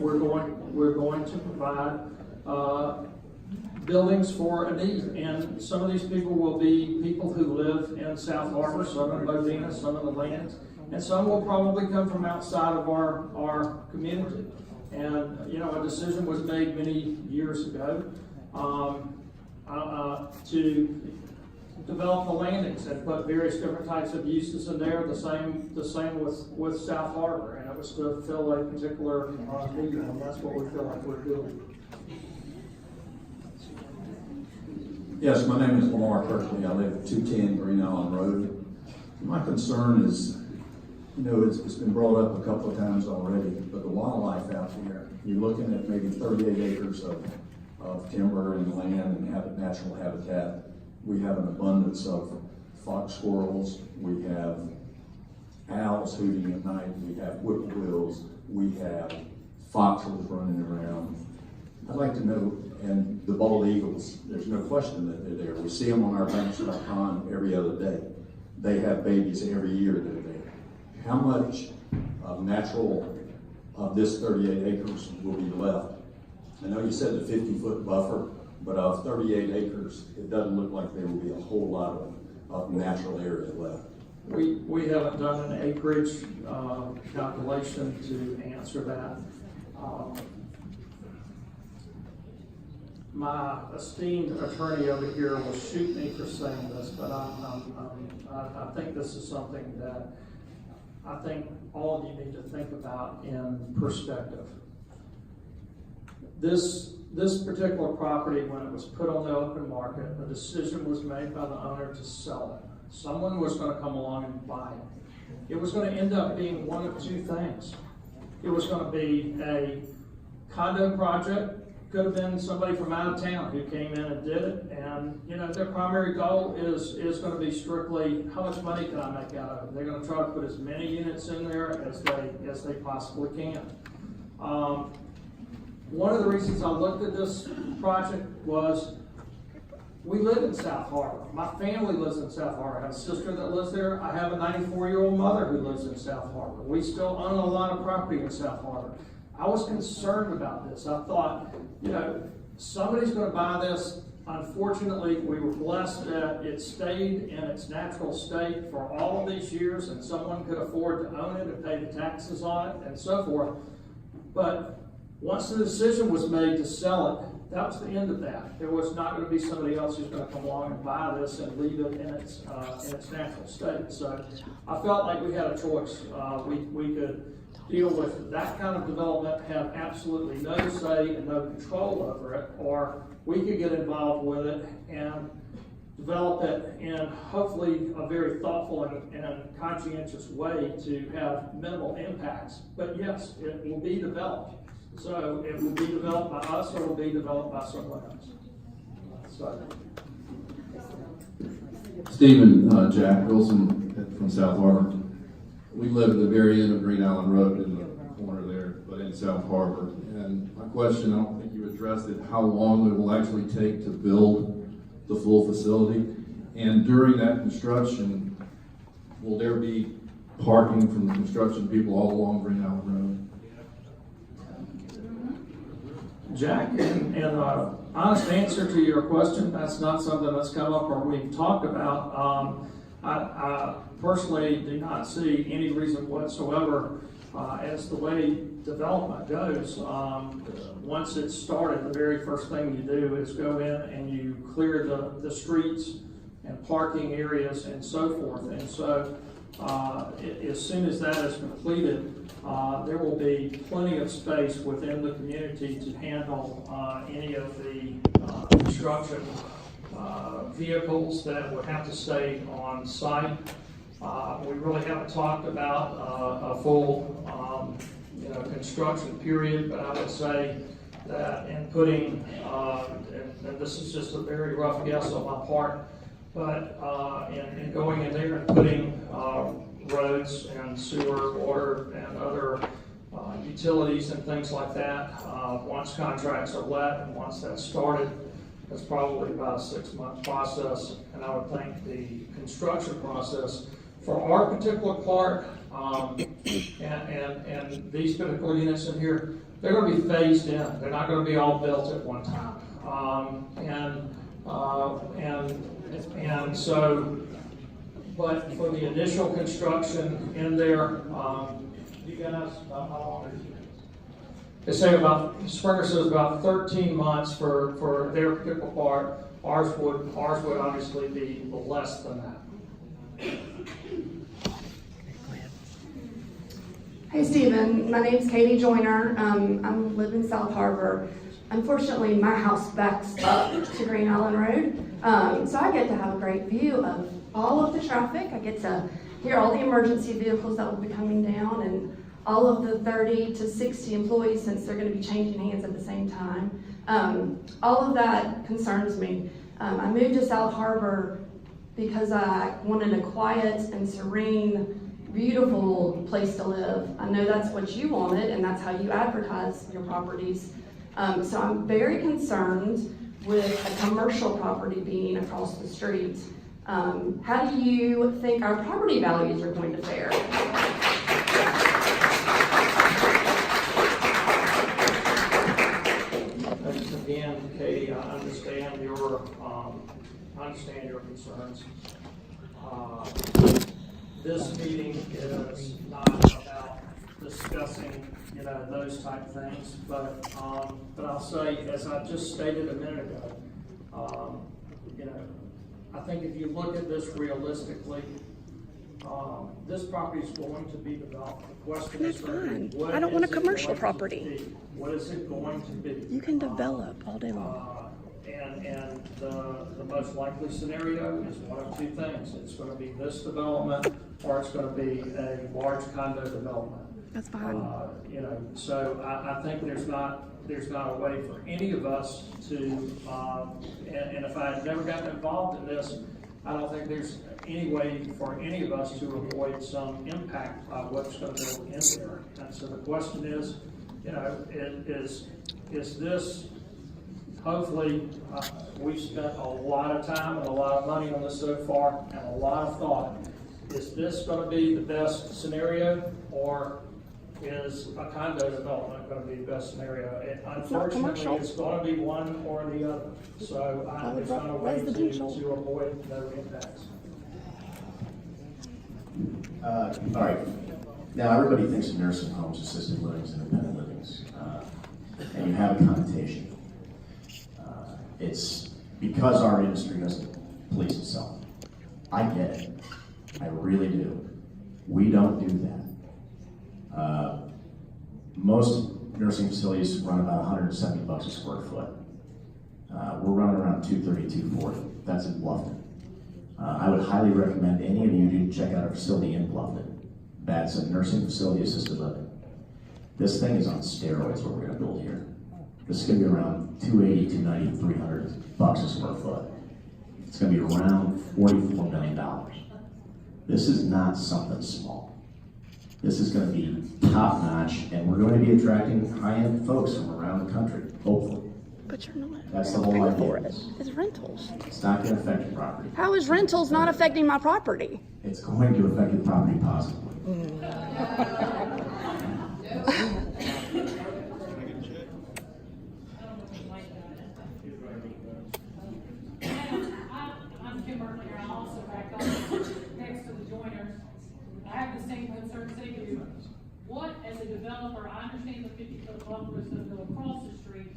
Speaker 1: buildings for a need. And some of these people will be people who live in South Harbor, some in Modena, some in the Lands, and some will probably come from outside of our community. And, you know, a decision was made many years ago to develop the landings and put various different types of uses in there. The same with South Harbor, and it was to fill a particular need, and that's what we feel like we're doing.
Speaker 5: Yes, my name is Lamar Kirkley. I live at 210 Green Island Road. My concern is, you know, it's been brought up a couple of times already, but the wildlife out here, you're looking at maybe 38 acres of timber and land and natural habitat. We have an abundance of fox squirrels. We have owls hooting at night. We have whippoorwills. We have foxes running around. I'd like to know, and the bald eagles, there's no question that they're there. We see them on our banks of our pond every other day. They have babies every year that are there. How much of natural of this 38 acres will be left? I know you said the 50-foot buffer, but of 38 acres, it doesn't look like there will be a whole lot of natural area left.
Speaker 1: We haven't done an acreage calculation to answer that. My esteemed attorney over here will shoot me for saying this, but I think this is something that I think all of you need to think about in perspective. This particular property, when it was put on the open market, a decision was made by the owner to sell it. Someone was going to come along and buy it. It was going to end up being one of two things. It was going to be a condo project. Could have been somebody from out of town who came in and did it, and you know their primary goal is going to be strictly how much money can I make out of it. They're going to try to put as many units in there as they possibly can. One of the reasons I looked at this project was we live in South Harbor. My family lives in South Harbor. I have a sister that lives there. I have a 94-year-old mother who lives in South Harbor. We still own a lot of property in South Harbor. I was concerned about this. I thought, you know, somebody's going to buy this. Unfortunately, we were blessed that it stayed in its natural state for all of these years, and someone could afford to own it and pay the taxes on it and so forth. But once the decision was made to sell it, that was the end of that. There was not going to be somebody else who's going to come along and buy this and leave it in its natural state. So I felt like we had a choice. We could deal with that kind of development, have absolutely no say and no control over it, or we could get involved with it and develop it in hopefully a very thoughtful and conscientious way to have minimal impacts. But yes, it will be developed. So it will be developed by us or it will be developed by someone else. So.
Speaker 3: Stephen, Jack Wilson from South Harbor. We live at the very end of Green Island Road in the corner there, but in South Harbor. And my question, I don't think you addressed it, how long it will actually take to build the full facility. And during that construction, will there be parking from the construction people all along Green Island Road?
Speaker 1: Jack, in honest answer to your question, that's not something that's come up or we've talked about. I personally do not see any reason whatsoever as the way development goes. Once it's started, the very first thing you do is go in and you clear the streets and parking areas and so forth. And so as soon as that is completed, there will be plenty of space within the community to handle any of the construction vehicles that would have to stay on site. We really haven't talked about a full, construction period, but I would say that in putting, and this is just a very rough guess on my part, but in going in there and putting roads and sewer, water, and other utilities and things like that, once contracts are let and once that's started, it's probably about a 6-month process. And I would think the construction process for our particular part, and these particular units in here, they're going to be phased in. They're not going to be all built at one time. And so, but for the initial construction in there, you guys, how long is it? They say Sprenger says about 13 months for their particular part. Ours would obviously be less than that.
Speaker 8: Hey Stephen, my name's Katie Joyner. I live in South Harbor. Unfortunately, my house backs up to Green Island Road, so I get to have a great view of all of the traffic. I get to hear all the emergency vehicles that will be coming down and all of the 30 to 60 employees, since they're going to be changing hands at the same time. All of that concerns me. I moved to South Harbor because I wanted a quiet and serene, beautiful place to live. I know that's what you wanted, and that's how you advertise your properties. So I'm very concerned with a commercial property being across the street. How do you think our property values are going to fare?
Speaker 1: Again, Katie, I understand your concerns. This meeting is not about discussing, those type things, but I'll say, as I just stated a minute ago, I think if you look at this realistically, this property is going to be developed. The question is, what I don't want a commercial property. What is it going to be? You can develop all day long. And the most likely scenario is one of two things. It's going to be this development, or it's going to be a large condo development. That's fine. So I think there's not a way for any of us to, and if I had never gotten involved in this, I don't think there's any way for any of us to avoid some impact of what's going to go in there. And so the question is, is this, hopefully, we've spent a lot of time and a lot of money on this so far and a lot of thought. Is this going to be the best scenario, or is a condo development going to be the best scenario? Unfortunately, it's going to be one or the other. So there's not a way to avoid those impacts.
Speaker 17: All right. Now, everybody thinks of nursing homes, assisted livings, independent livings, and you have a connotation. It's because our industry doesn't police itself. I get it. I really do. We don't do that. Most nursing facilities run about $170 a square foot. We're running around $230, $240. That's in Bluffton. I would highly recommend any of you to check out our facility in Bluffton. That's a nursing facility assisted living. This thing is on steroids, what we're going to build here. This is going to be around $280, $290, $300 a square foot. It's going to be around $44 million. This is not something small. This is going to be top notch, and we're going to be attracting high-end folks from around the country, hopefully.
Speaker 19: But you're not.
Speaker 17: That's the whole idea.
Speaker 19: For it. It's rentals.
Speaker 17: It's not going to affect your property.
Speaker 19: How is rentals not affecting my property?
Speaker 17: It's going to affect your property positively.
Speaker 20: I have the same concerns they do. What, as a developer, I understand the 50-foot buffer is going to go across the street.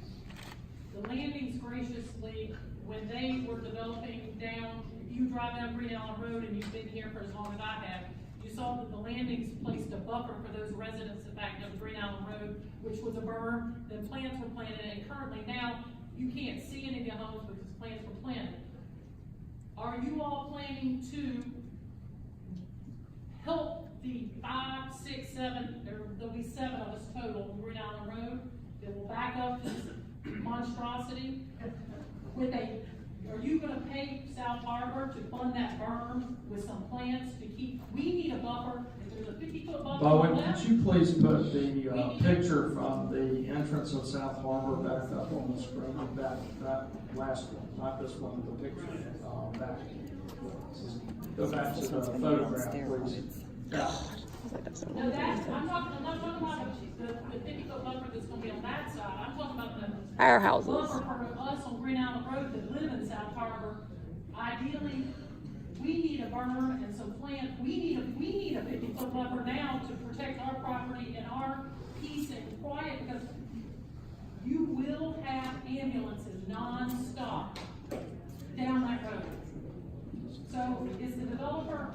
Speaker 20: The Landings graciously, when they were developing down, if you drive down Green Island Road and you've been here for as long as I have, you saw that the Landings placed a buffer for those residents that backed up Green Island Road, which was a berm. Then plants were planted, and currently now you can't see any of the homes because plants were planted. Are you all planning to help the 5, 6, 7, there'll be 7 of us total on Green Island Road that will back up this monstrosity are you gonna pay South Harbor to fund that berm with some plants to keep, we need a buffer, if there's a 50-foot buffer on
Speaker 1: Bowen,
Speaker 20: left.
Speaker 1: could you please put the picture from the entrance of South Harbor back up on the screen, that last one, not this one, but the picture, back. Go back to the photograph, please. Yeah.
Speaker 20: No, I'm not talking about the 50-foot buffer that's gonna be on that side, I'm talking about the
Speaker 19: Our houses.
Speaker 20: buffer for us on Green Island Road that live in South Harbor. Ideally, we need a berm and some plant, we need a 50-foot buffer now to protect our property and our peace and quiet, because you will have ambulances non-stop down that road. So is the developer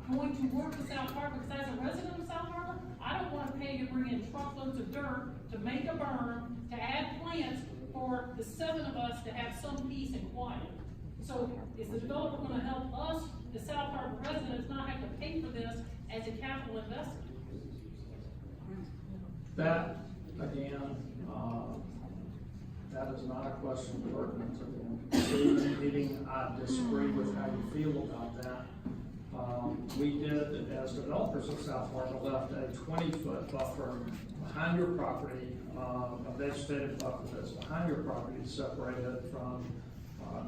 Speaker 20: going to work with South Harbor? Because as a resident of South Harbor, I don't want to pay to bring in truckloads of dirt to make a berm, to add plants for the 7 of us to have some peace and quiet. So is the developer going to help us, the South Harbor residents, not have to pay for this as a capital investment?
Speaker 1: That, again, that is not a question pertinent to the meeting. I disagree with how you feel about that. We did, as developers of South Harbor, left a 20-foot buffer behind your property, a vegetative buffer that's behind your property, separated from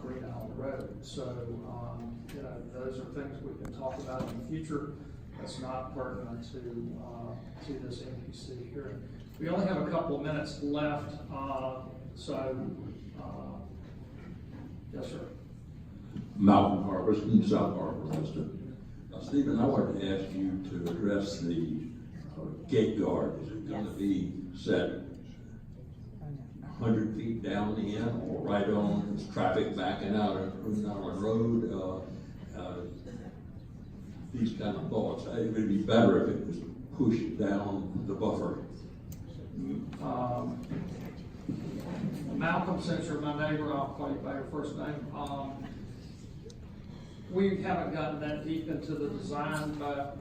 Speaker 1: Green Island Road. So, you know, those are things we can talk about in the future. That's not pertinent to this MPC hearing. We only have a couple of minutes left, yes, sir.
Speaker 2: Malcolm Harvest from South Harbor, Mr. Stephen, I wanted to ask you to address the gate guard. Is it going to be set 100 feet down the end or right on traffic backing out of Green Island Road? These kind of thoughts. It would be better if it was pushed down the buffer.
Speaker 1: Malcolm, since you're my neighbor, I'll call you by your first name. We haven't gotten that deep into the design, but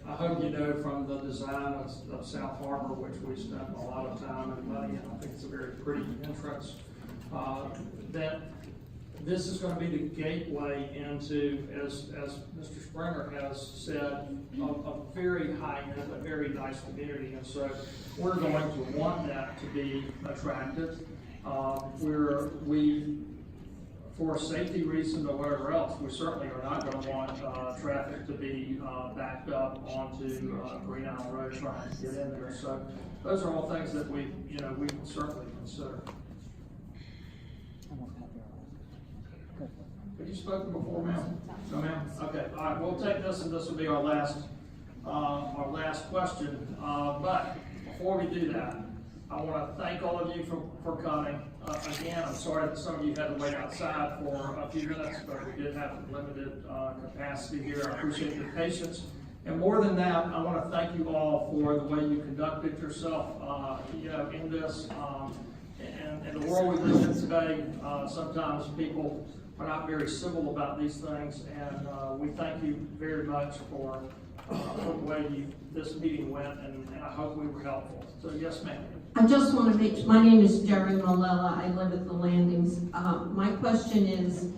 Speaker 1: I hope you know from the design of South Harbor, which we spent a lot of time and money, and I think it's a very pretty entrance, that this is going to be the gateway into, as Mr. Sprenger has said, a very high-end, a very nice community. And so we're going to want that to be attractive. For safety reasons or whatever else, we certainly are not going to want traffic to be backed up onto Green Island Road trying to get in there. So those are all things that we can certainly consider. Have you spoken before, ma'am? No, ma'am? Okay, all right, we'll take this, and this will be our last question. But before we do that, I want to thank all of you for coming. Again, I'm sorry that some of you had to wait outside for a few minutes, but we did have limited capacity here. I appreciate your patience. And more than that, I want to thank you all for the way you conducted yourself, in this. In the world we live in today, sometimes people are not very civil about these things, and we thank you very much for the way this meeting went, and I hope we were helpful. So yes, ma'am.
Speaker 11: I just want to my name is Jerry Malella. I live at the Landings. My question is,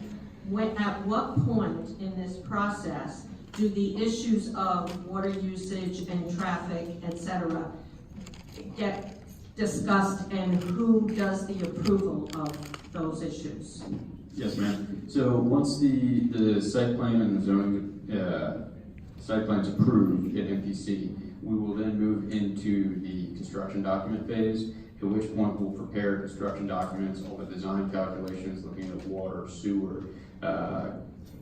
Speaker 11: at what point in this process do the issues of water usage and traffic, etc., get discussed, and who does the approval of those issues?
Speaker 4: Yes, ma'am. So once the site plan and the zoning site plan's approved at MPC, we will then move into the construction document phase, at which point we'll prepare construction documents, all the design calculations, looking at water, sewer,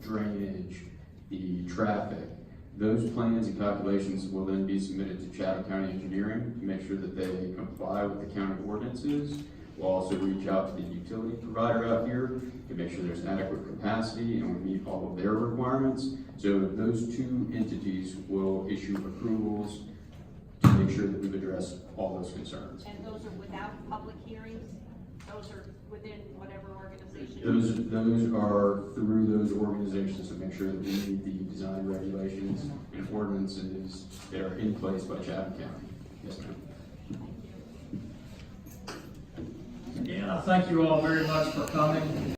Speaker 4: drainage, the traffic. Those plans and calculations will then be submitted to Chatham County Engineering to make sure that they comply with the county ordinances. We'll also reach out to the utility provider out here to make sure there's adequate capacity and we meet all of their requirements. So those two entities will issue approvals to make sure that we've addressed all those concerns.
Speaker 18: And those are without public hearings? Those are
Speaker 11: within whatever organization?
Speaker 4: Those are through those organizations to make sure that we meet the design regulations and ordinances that are in place by Chatham County. Yes, ma'am.
Speaker 1: Again, I thank you all very much for coming.